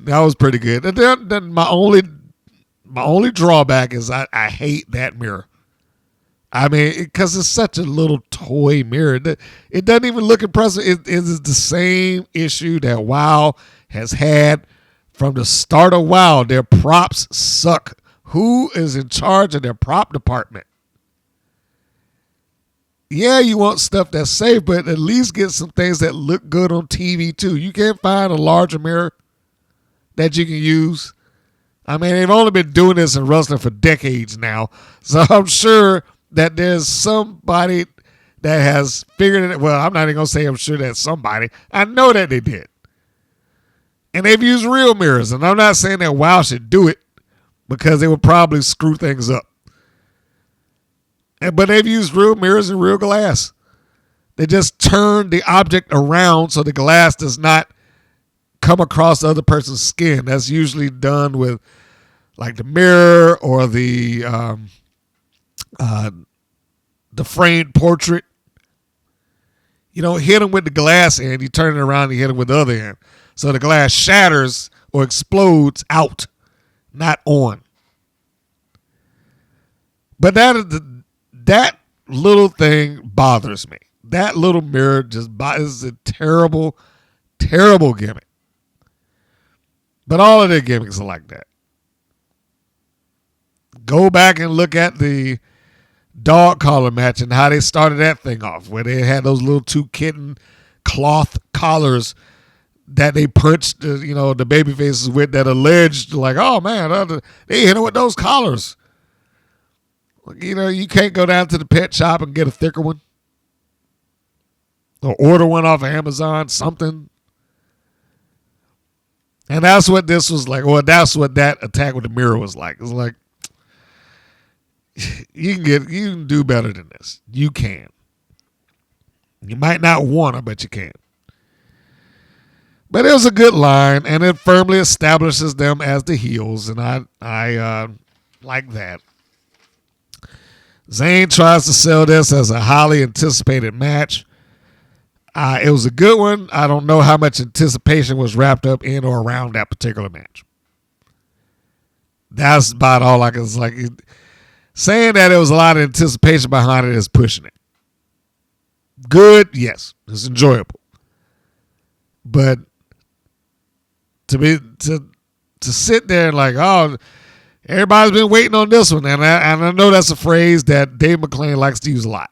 was pretty good. And then my only drawback is I hate that mirror. I mean, because it's such a little toy mirror. It doesn't even look impressive. It is the same issue that WoW has had from the start of WoW. Their props suck. Who is in charge of their prop department? Yeah, you want stuff that's safe, but at least get some things that look good on TV too. You can't find a larger mirror that you can use. I mean, they've only been doing this in wrestling for decades now. So I'm sure that there's somebody that has figured it. Well, I'm not even going to say I'm sure that's somebody. I know that they did. And they've used real mirrors. And I'm not saying that WoW should do it because they would probably screw things up. But they've used real mirrors and real glass. They just turn the object around so the glass does not come across the other person's skin. That's usually done with like the mirror or the framed portrait. You don't hit them with the glass end. You turn it around and you hit them with the other end. So the glass shatters or explodes out, not on. But that little thing bothers me. That little mirror just is a terrible, terrible gimmick. But all of their gimmicks are like that. Go back and look at the dog collar match and how they started that thing off, where they had those little two kitten cloth collars that they punched, the baby faces with, that alleged, like, oh man, they hit them with those collars. You can't go down to the pet shop and get a thicker one, or order one off of Amazon, something. And that's what this was like. Well, that's what that attack with the mirror was like. It's like, you can do better than this. You can. You might not want to, but you can. But it was a good line, and it firmly establishes them as the heels, and I like that. Zayn tries to sell this as a highly anticipated match. It was a good one. I don't know how much anticipation was wrapped up in or around that particular match. That's about all I can. It's like Saying that there was a lot of anticipation behind it is pushing it. Good, yes, it's enjoyable. But to sit there and like, oh, everybody's been waiting on this one, and I know that's a phrase that Dave McClain likes to use a lot.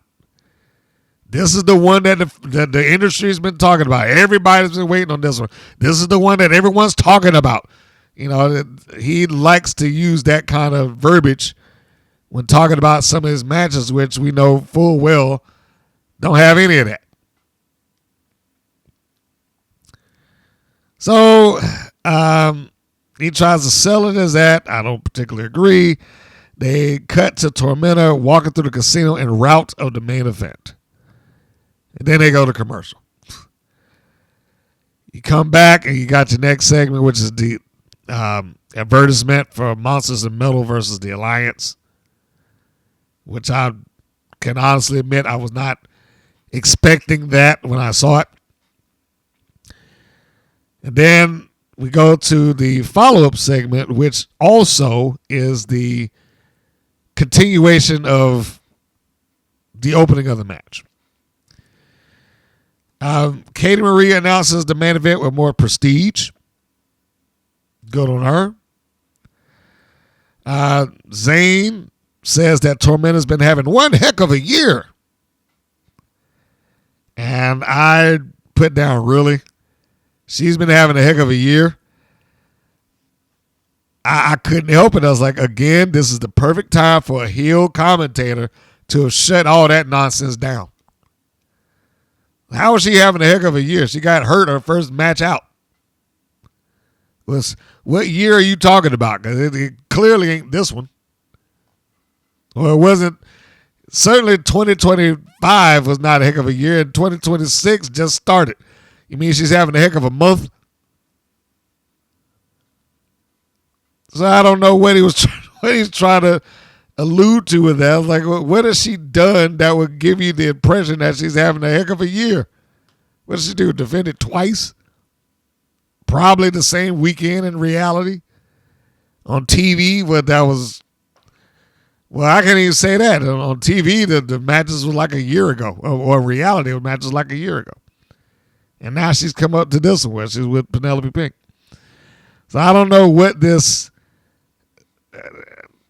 This is the one that the industry's been talking about. Everybody's been waiting on this one. This is the one that everyone's talking about. You know, he likes to use that kind of verbiage when talking about some of his matches, which we know full well don't have any of that. So he tries to sell it as that. I don't particularly agree. They cut to Tormenta walking through the casino en route of the main event. And then they go to commercial. You come back and you got your next segment, which is the advertisement for Monsters of Metal versus the Alliance, which I can honestly admit I was not expecting that when I saw it. And then we go to the follow-up segment, which also is the continuation of the opening of the match. Katie Marie announces the main event with more prestige. Good on her. Zayn says that Tormenta's been having one heck of a year. And I put down, really? She's been having a heck of a year. I couldn't help it. I was like, again, this is the perfect time for a heel commentator to have shut all that nonsense down. How is she having a heck of a year? She got hurt her first match out. What year are you talking about? Because it clearly ain't this one. Or it wasn't. Certainly 2025 was not a heck of a year, and 2026 just started. You mean she's having a heck of a month? So I don't know what he's trying to allude to with that. I was like, what has she done that would give you the impression that she's having a heck of a year? What did she do? Defend it twice? Probably the same weekend in reality. On TV, I can't even say that. On TV, the matches were like a year ago. Or reality, the matches like a year ago. And now she's come up to this one where she's with Penelope Pink. So I don't know what this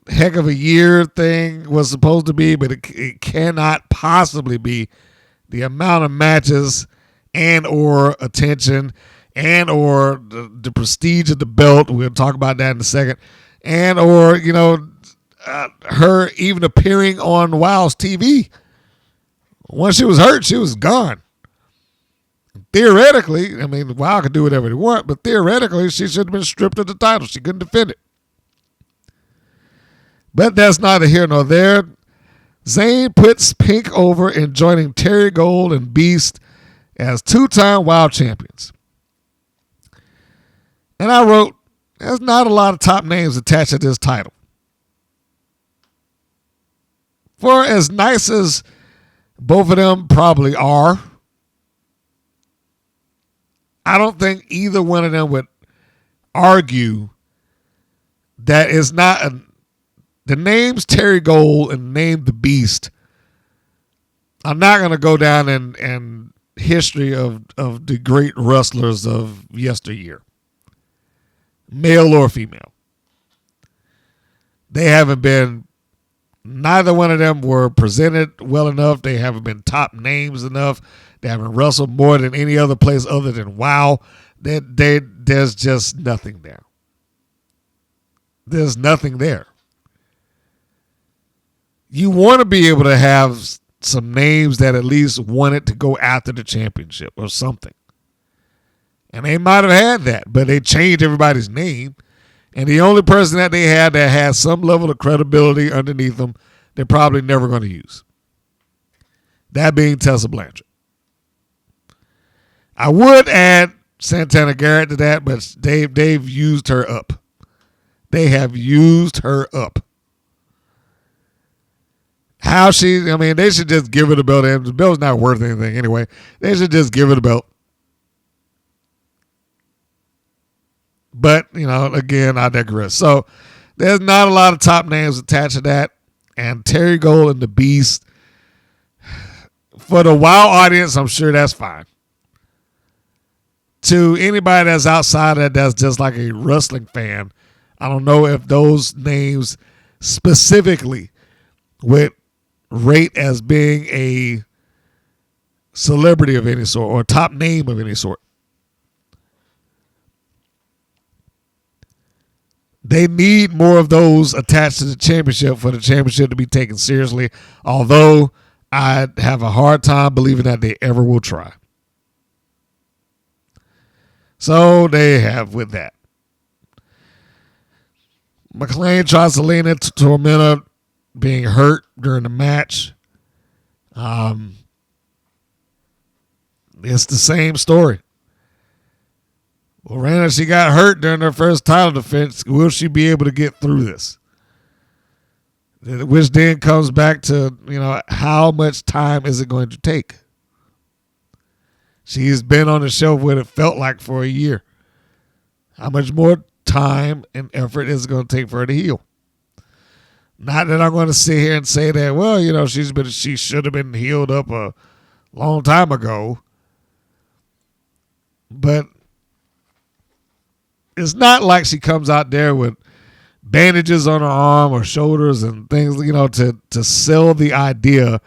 heck of a year thing was supposed to be, but it cannot possibly be the amount of matches and or attention and or the prestige of the belt. We'll talk about that in a second. And or, her even appearing on Wow's TV. Once she was hurt, she was gone. Theoretically, I mean, Wow could do whatever they want, but theoretically, she should have been stripped of the title. She couldn't defend it. But that's neither here nor there. Zayn puts Pink over in joining Terry Gold and Beast as two-time Wild champions. And I wrote, there's not a lot of top names attached to this title. For as nice as both of them probably are, I don't think either one of them would argue that it's not the names Terry Gold and name the Beast are not going to go down in history of the great wrestlers of yesteryear, male or female. They haven't been, neither one of them were presented well enough. They haven't been top names enough. They haven't wrestled more than any other place other than Wow. There's just nothing there. There's nothing there. You want to be able to have some names that at least wanted to go after the championship or something. And they might have had that, but they changed everybody's name. And the only person that they had that had some level of credibility underneath them, they're probably never going to use. That being Tessa Blanchard. I would add Santana Garrett to that, but they've used her up. They have used her up. They should just give her the belt. The belt's not worth anything anyway. They should just give her the belt. But, again, I digress. So there's not a lot of top names attached to that. and Terry Gold and the Beast. For the WoW audience, I'm sure that's fine. To anybody that's outside of that, that's just like a wrestling fan, I don't know if those names specifically would rate as being a celebrity of any sort or top name of any sort. They need more of those attached to the championship for the championship to be taken seriously, although I have a hard time believing that they ever will try. So they have with that. McLean tries to lean into Tormenta being hurt during the match. It's the same story. Well, Rana, she got hurt during her first title defense. Will she be able to get through this? Which then comes back to, how much time is it going to take? She's been on the show what it felt like for a year. How much more time and effort is it going to take for her to heal? Not that I'm going to sit here and say that, well, she should have been healed up a long time ago. But it's not like she comes out there with bandages on her arm or shoulders and things, to sell the idea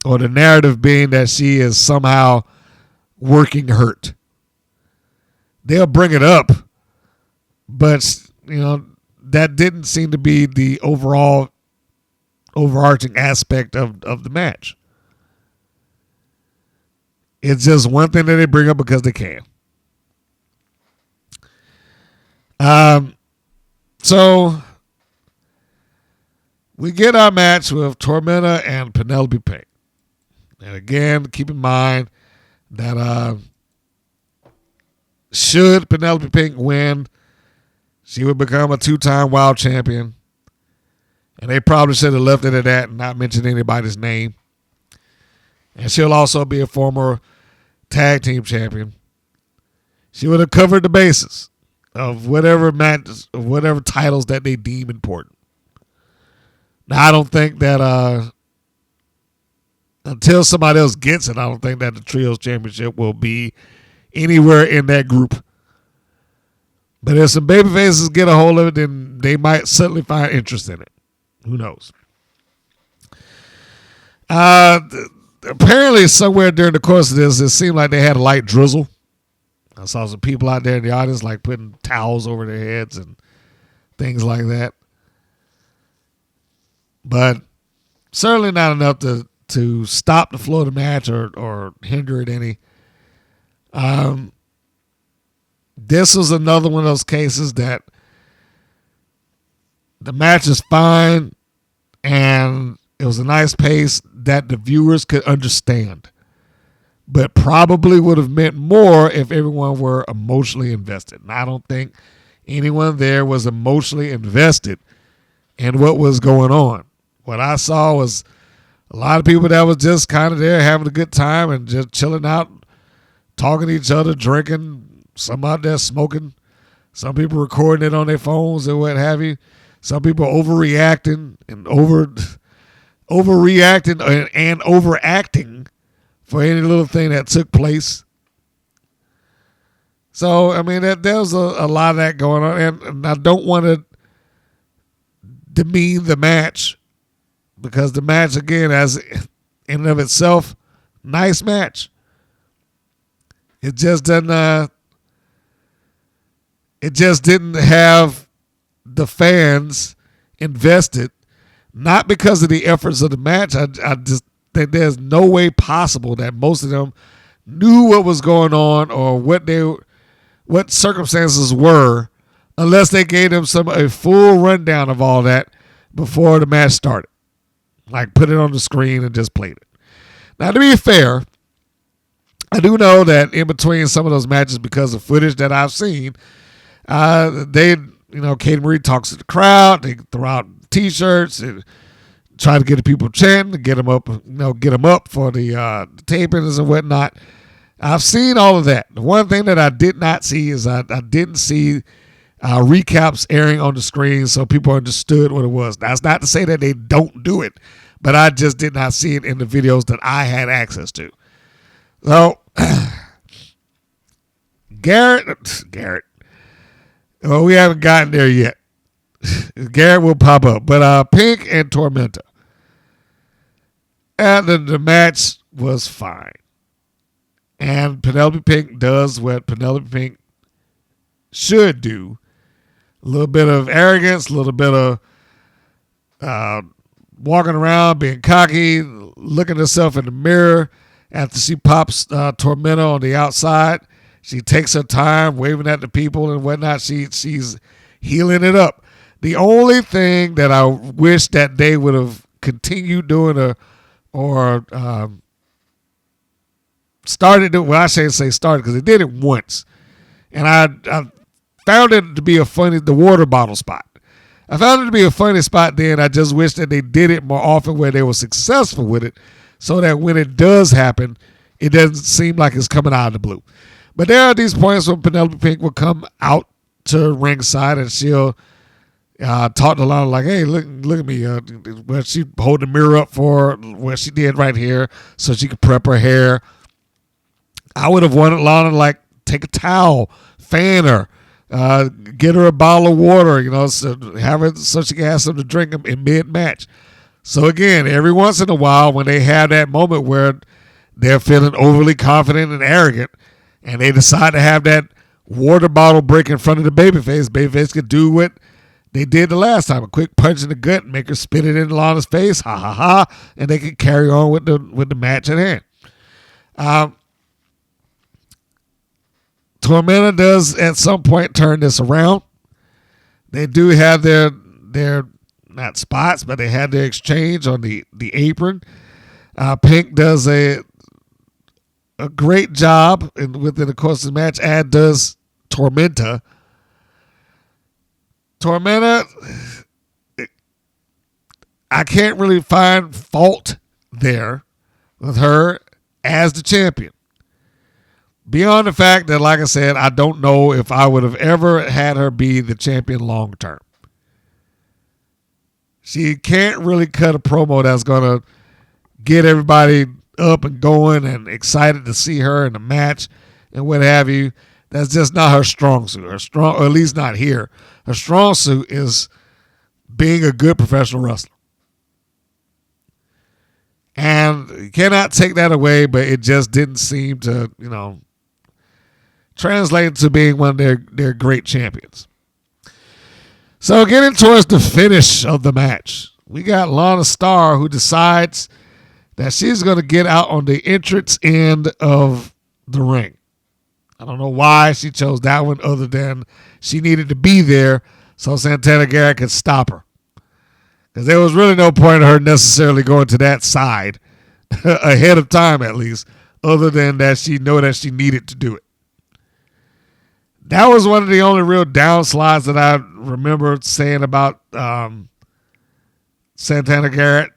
or the narrative being that she is somehow working hurt. They'll bring it up, but, that didn't seem to be the overarching aspect of the match. It's just one thing that they bring up because they can. So we get our match with Tormenta and Penelope Pink. And again, keep in mind that should Penelope Pink win, she would become a 2-time Wild Champion. And they probably should have left it at that and not mentioned anybody's name. And she'll also be a former tag team champion. She would have covered the bases of whatever matches, of whatever titles that they deem important. Now, I don't think that until somebody else gets it, I don't think that the Trios Championship will be anywhere in that group. But if some baby faces get a hold of it, then they might suddenly find interest in it. Who knows? Apparently, somewhere during the course of this, it seemed like they had a light drizzle. I saw some people out there in the audience like putting towels over their heads and things like that. But certainly not enough to stop the flow of the match or hinder it any. This was another one of those cases that the match is fine and it was a nice pace that the viewers could understand, but probably would have meant more if everyone were emotionally invested. And I don't think anyone there was emotionally invested in what was going on. What I saw was a lot of people that was just kind of there having a good time and just chilling out, talking to each other, drinking, some out there smoking, some people recording it on their phones and what have you. Some people overreacting and overreacting and overacting for any little thing that took place. So, I mean, there's a lot of that going on. And I don't want to demean the match because the match, again, as in and of itself, nice match. It just doesn't. It just didn't have the fans invested, not because of the efforts of the match. I just think there's no way possible that most of them knew what was going on or what circumstances were, unless they gave them a full rundown of all that before the match started. Like put it on the screen and just played it. Now, to be fair, I do know that in between some of those matches, because of footage that I've seen, Katie Marie talks to the crowd. They throw out T-shirts and try to get the people chanting, get them up for the tapings and whatnot. I've seen all of that. The one thing that I did not see is I didn't see recaps airing on the screen so people understood what it was. That's not to say that they don't do it, but I just did not see it in the videos that I had access to. So, Garrett. Well, we haven't gotten there yet. Garrett will pop up. But Pink and Tormenta. And the match was fine. And Penelope Pink does what Penelope Pink should do. A little bit of arrogance, a little bit of walking around, being cocky, looking at herself in the mirror. After she pops Tormenta on the outside, she takes her time, waving at the people and whatnot. She's healing it up. The only thing that I wish that they would have continued doing or started doing, well, I shouldn't say started because they did it once. And I found it to be the water bottle spot. I found it to be a funny spot then. I just wish that they did it more often where they were successful with it so that when it does happen, it doesn't seem like it's coming out of the blue. But there are these points when Penelope Pink will come out to ringside and she'll talk to Lana like, hey, look at me. Well, she hold the mirror up for what she did right here so she could prep her hair. I would have wanted Lana to like take a towel, fan her, get her a bottle of water, so have her so she can have something to drink in mid-match. So again, every once in a while when they have that moment where they're feeling overly confident and arrogant and they decide to have that water bottle break in front of the babyface could do what they did the last time, a quick punch in the gut and make her spit it in Lana's face, ha ha ha, and they could carry on with the match at hand. Tormenta does at some point turn this around. They do have their not spots, but they had their exchange on the apron. Pink does a great job within the course of the match, as does Tormenta. Tormenta, I can't really find fault there with her as the champion. Beyond the fact that, like I said, I don't know if I would have ever had her be the champion long term. She can't really cut a promo that's going to get everybody up and going and excited to see her in the match and what have you. That's just not her strong suit. Or at least not here. Her strong suit is being a good professional wrestler. And you cannot take that away, but it just didn't seem to, translate to being one of their great champions. So getting towards the finish of the match, we got Lana Starr who decides that she's going to get out on the entrance end of the ring. I don't know why she chose that one other than she needed to be there so Santana Garrett could stop her. Because there was really no point in her necessarily going to that side ahead of time at least, other than that she knew that she needed to do it. That was one of the only real downslides that I remember saying about Santana Garrett.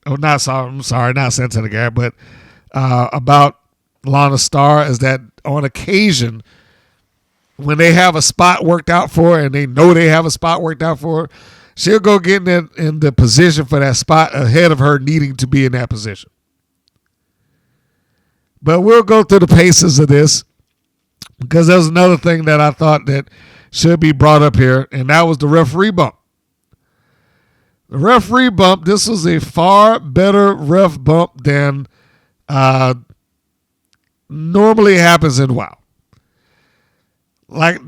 Oh, not Santana Garrett, but about Lana Starr is that on occasion, when they have a spot worked out for her and they know they have a spot worked out for her, she'll go get in the position for that spot ahead of her needing to be in that position. But we'll go through the paces of this because there's another thing that I thought that should be brought up here, and that was the referee bump. The referee bump, this was a far better ref bump than normally happens in WoW. Like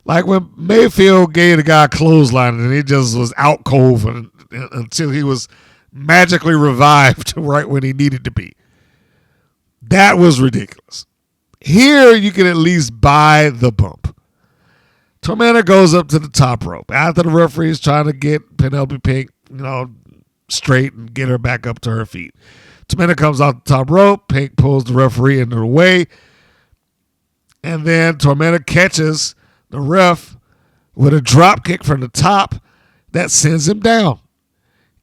like when Mayfield gave the guy a clothesline and he just was out cold until he was magically revived right when he needed to be. That was ridiculous. Here you can at least buy the bump. Tormenta goes up to the top rope after the referee is trying to get Penelope Pink, straight and get her back up to her feet. Tormenta comes off the top rope. Pink pulls the referee into the way. And then Tormenta catches the ref with a drop kick from the top that sends him down.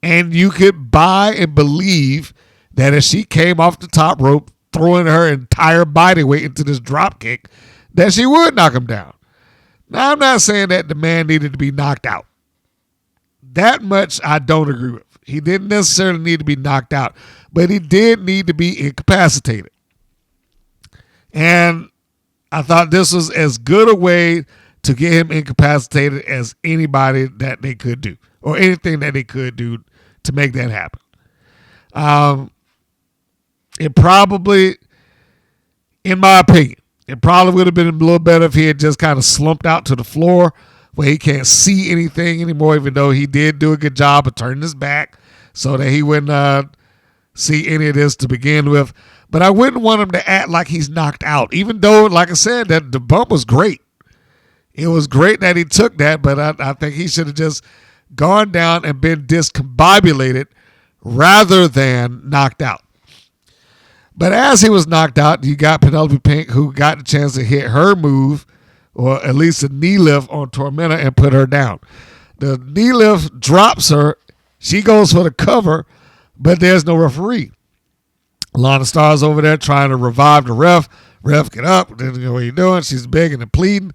And you could buy and believe that if she came off the top rope, throwing her entire body weight into this drop kick, that she would knock him down. Now, I'm not saying that the man needed to be knocked out. That much I don't agree with. He didn't necessarily need to be knocked out, but he did need to be incapacitated. And I thought this was as good a way to get him incapacitated as anybody that they could do, or anything that they could do to make that happen. It probably, in my opinion, it probably would have been a little better if he had just kind of slumped out to the floor where he can't see anything anymore, even though he did do a good job of turning his back so that he wouldn't see any of this to begin with. But I wouldn't want him to act like he's knocked out, even though, like I said, that the bump was great. It was great that he took that, but I think he should have just gone down and been discombobulated rather than knocked out. But as he was knocked out, you got Penelope Pink, who got the chance to hit her move, or at least a knee lift on Tormenta, and put her down. The knee lift drops her. She goes for the cover, but there's no referee. Lana Starr's over there trying to revive the ref. Ref, get up. Then, you know what you doing? She's begging and pleading,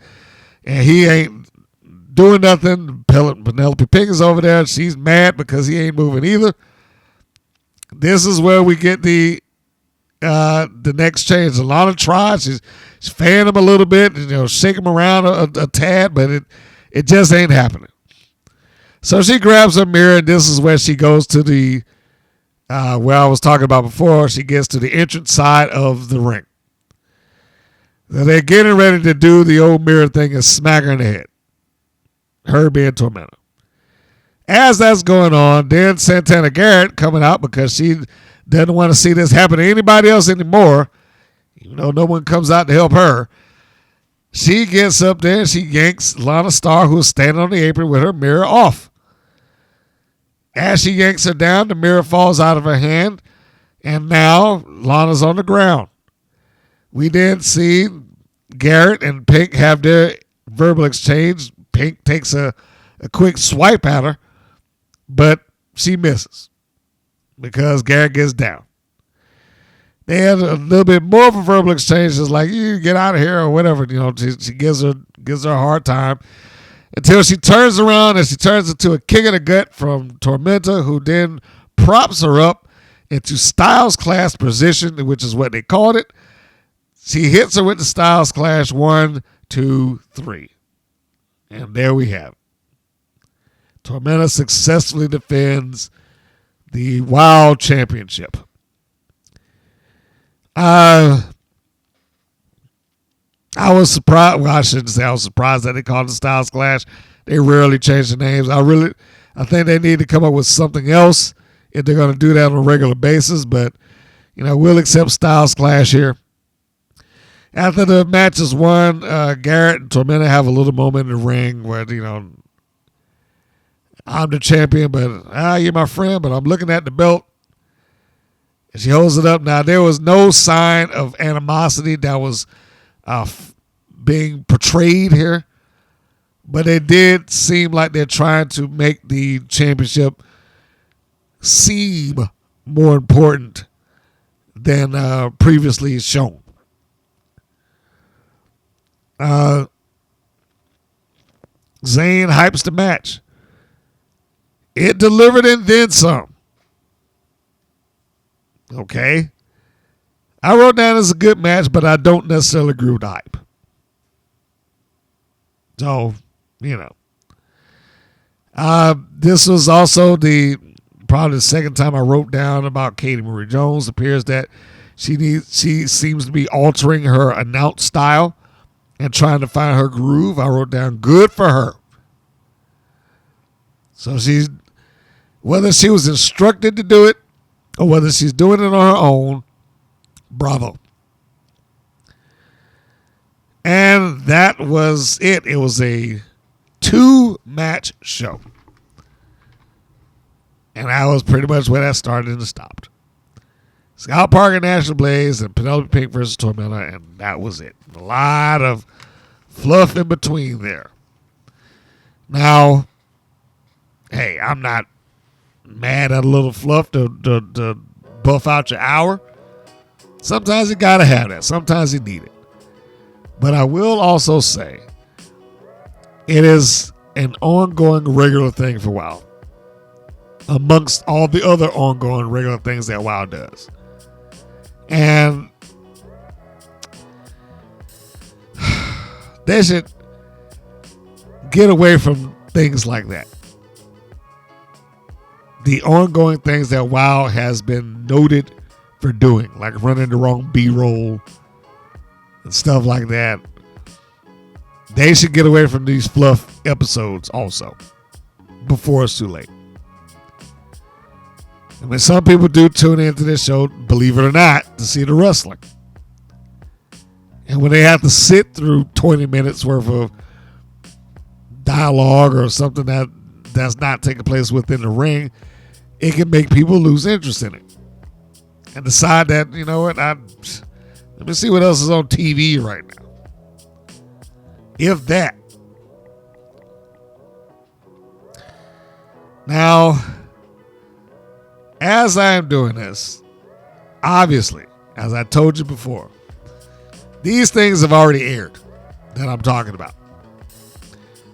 and he ain't doing nothing. Penelope Pink is over there. She's mad because he ain't moving either. This is where we get the next change. Lana tried. She's fanning him a little bit, shake him around a tad, but it just ain't happening. So she grabs her mirror, and this is where she goes to the where I was talking about before. She gets to the entrance side of the ring. So they're getting ready to do the old mirror thing and smack her in the head. Her being Tormenta. As that's going on, then Santana Garrett coming out because she doesn't want to see this happen to anybody else anymore, even though no one comes out to help her. She gets up there and she yanks Lana Starr, who's standing on the apron with her mirror off. As she yanks her down, the mirror falls out of her hand, and now Lana's on the ground. We then see Garrett and Pink have their verbal exchange. Pink takes a quick swipe at her, but she misses because Garrett gets down. They had a little bit more of a verbal exchange, just like, you get out of here or whatever. She gives her a hard time until she turns around and she turns into a kick in the gut from Tormenta, who then props her up into Styles Clash position, which is what they called it. She hits her with the Styles Clash 1, 2, 3. And there we have it. Tormenta successfully defends the Wild Championship. I was surprised. Well, I shouldn't say I was surprised that they called it Styles Clash. They rarely change the names. I think they need to come up with something else if they're going to do that on a regular basis. But, we'll accept Styles Clash here. After the match is won, Garrett and Tormenta have a little moment in the ring where, I'm the champion, but you're my friend, but I'm looking at the belt. And she holds it up. Now, there was no sign of animosity that was being portrayed here, but it did seem like they're trying to make the championship seem more important than previously shown. Zayn hypes the match. It delivered and then some. Okay. I wrote down it's a good match, but I don't necessarily agree with the hype. So, this was also probably the second time I wrote down about Katie Marie Jones. It appears that she seems to be altering her announce style and trying to find her groove. I wrote down good for her. So whether she was instructed to do it or whether she's doing it on her own, bravo. And that was it. It was a 2-match show. And that was pretty much where that started and stopped. Scott Parker, National Blaze, and Penelope Pink versus Tormenta, and that was it. A lot of fluff in between there. Now, hey, I'm not mad at a little fluff to buff out your hour. Sometimes you got to have that. Sometimes you need it. But I will also say It is an ongoing regular thing for WoW, amongst all the other ongoing regular things that WoW does. And they should get away from things like that. The ongoing things that WoW has been noted for doing, like running the wrong B-roll and stuff like that. They should get away from these fluff episodes also before it's too late. I mean, some people do tune into this show, believe it or not, to see the wrestling. And when they have to sit through 20 minutes worth of dialogue or something that's not taking place within the ring, it can make people lose interest in it and decide that, you know what, let me see what else is on TV right now. If that. Now, as I am doing this, obviously, as I told you before, these things have already aired that I'm talking about.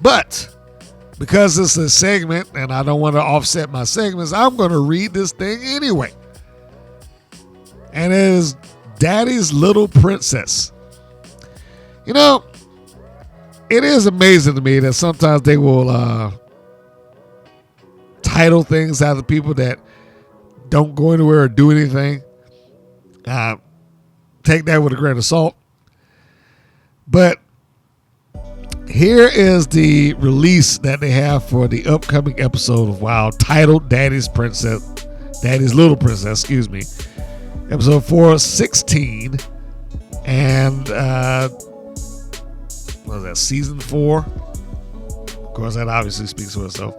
But because this is a segment and I don't want to offset my segments, I'm going to read this thing anyway. And it is Daddy's Little Princess. You know, it is amazing to me that sometimes they will title things out of people that don't go anywhere or do anything. Take that with a grain of salt. But here is the release that they have for the upcoming episode of WoW titled Daddy's Little Princess, episode 416. And what is that, season 4? Of course, that obviously speaks for itself.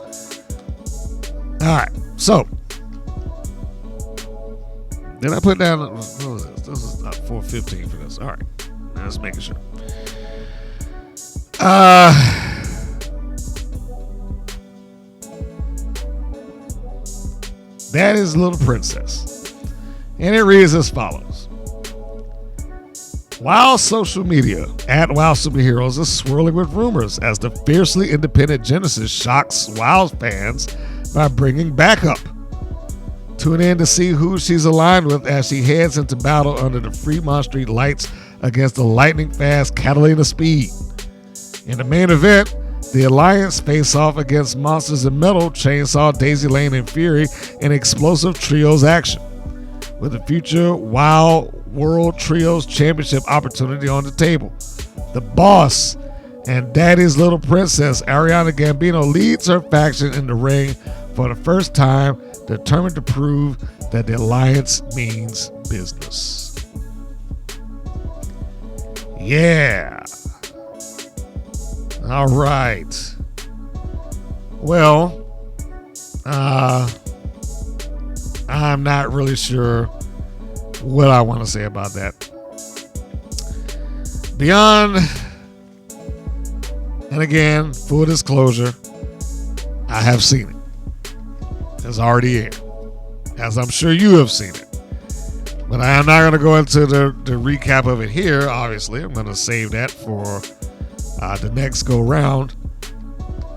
All right, so did I put down, what was this? This is not 415 for this. All right, let's make sure. That is Little Princess. And it reads as follows. WoW social media at WoW Superheroes is swirling with rumors as the fiercely independent Genesis shocks WoW fans by bringing backup. Tune in to see who she's aligned with as she heads into battle under the Fremont Street lights against the lightning-fast Catalina Speed. In the main event, the Alliance face off against Monsters in Metal, Chainsaw, Daisy Lane, and Fury in explosive trios action. With the future WoW World Trios Championship opportunity on the table, the boss and Daddy's Little Princess, Ariana Gambino, leads her faction in the ring for the first time, determined to prove that the Alliance means business. Yeah. All right. Well, I'm not really sure what I want to say about that. Beyond, and again, full disclosure, I have seen it. It's already aired, as I'm sure you have seen it. But I am not going to go into the recap of it here, obviously. I'm going to save that for the next go round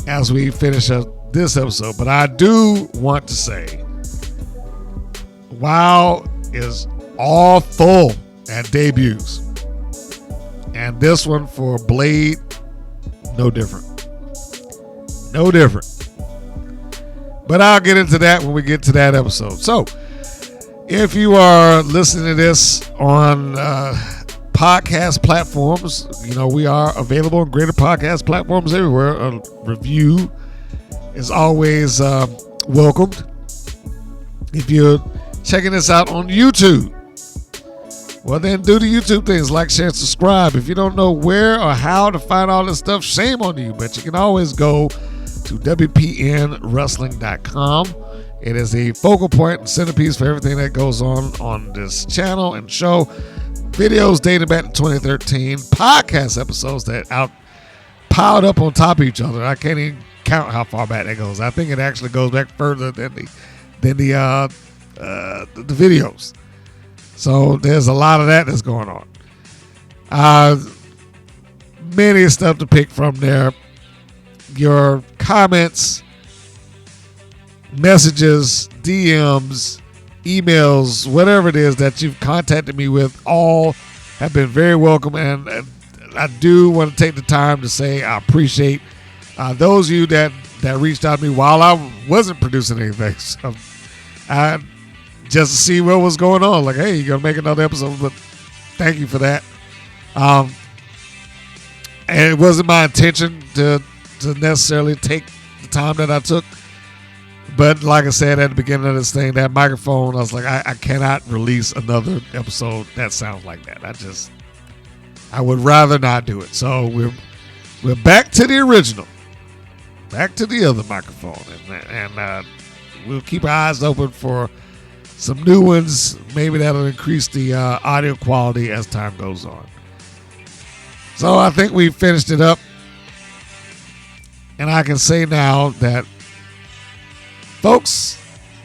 as we finish up this episode. But I do want to say WoW is all full at debuts, and this one for Blade, no different. But I'll get into that when we get to that episode. So if you are listening to this on podcast platforms, you know, we are available on greater podcast platforms everywhere. A review is always welcomed. If you're checking this out on YouTube, well, then do the YouTube things, like, share, and subscribe. If you don't know where or how to find all this stuff, shame on you, but you can always go to WPNWrestling.com. It is a focal point and centerpiece for everything that goes on this channel and show. Videos dating back to 2013, podcast episodes that piled up on top of each other. I can't even count how far back that goes. I think it actually goes back further than the videos. So there's a lot of that that's going on. Many stuff to pick from there. your comments, messages, DMs, emails, whatever it is that you've contacted me with, all have been very welcome. And I do want to take the time to say I appreciate those of you that reached out to me while I wasn't producing anything. So just to see what was going on. Like, hey, you're going to make another episode, but thank you for that. And it wasn't my intention to necessarily take the time that I took. But like I said at the beginning of this thing, that microphone, I was like, I cannot release another episode that sounds like that. I would rather not do it. So we're back to the original. Back to the other microphone. And we'll keep our eyes open for some new ones. Maybe that'll increase the audio quality as time goes on. So I think we finished it up. And I can say now that, folks,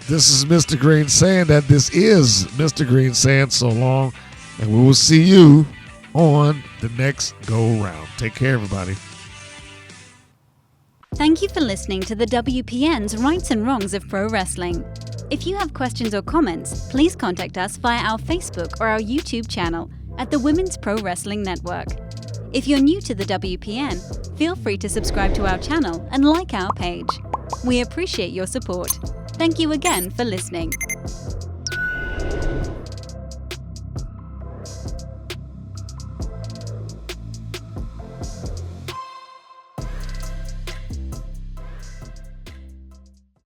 this is Mr. Green saying that this is Mr. Green saying so long. And we will see you on the next go round. Take care, everybody. Thank you for listening to the WPN's Rights and Wrongs of Pro Wrestling. If you have questions or comments, please contact us via our Facebook or our YouTube channel at the Women's Pro Wrestling Network. If you're new to the WPN, feel free to subscribe to our channel and like our page. We appreciate your support. Thank you again for listening.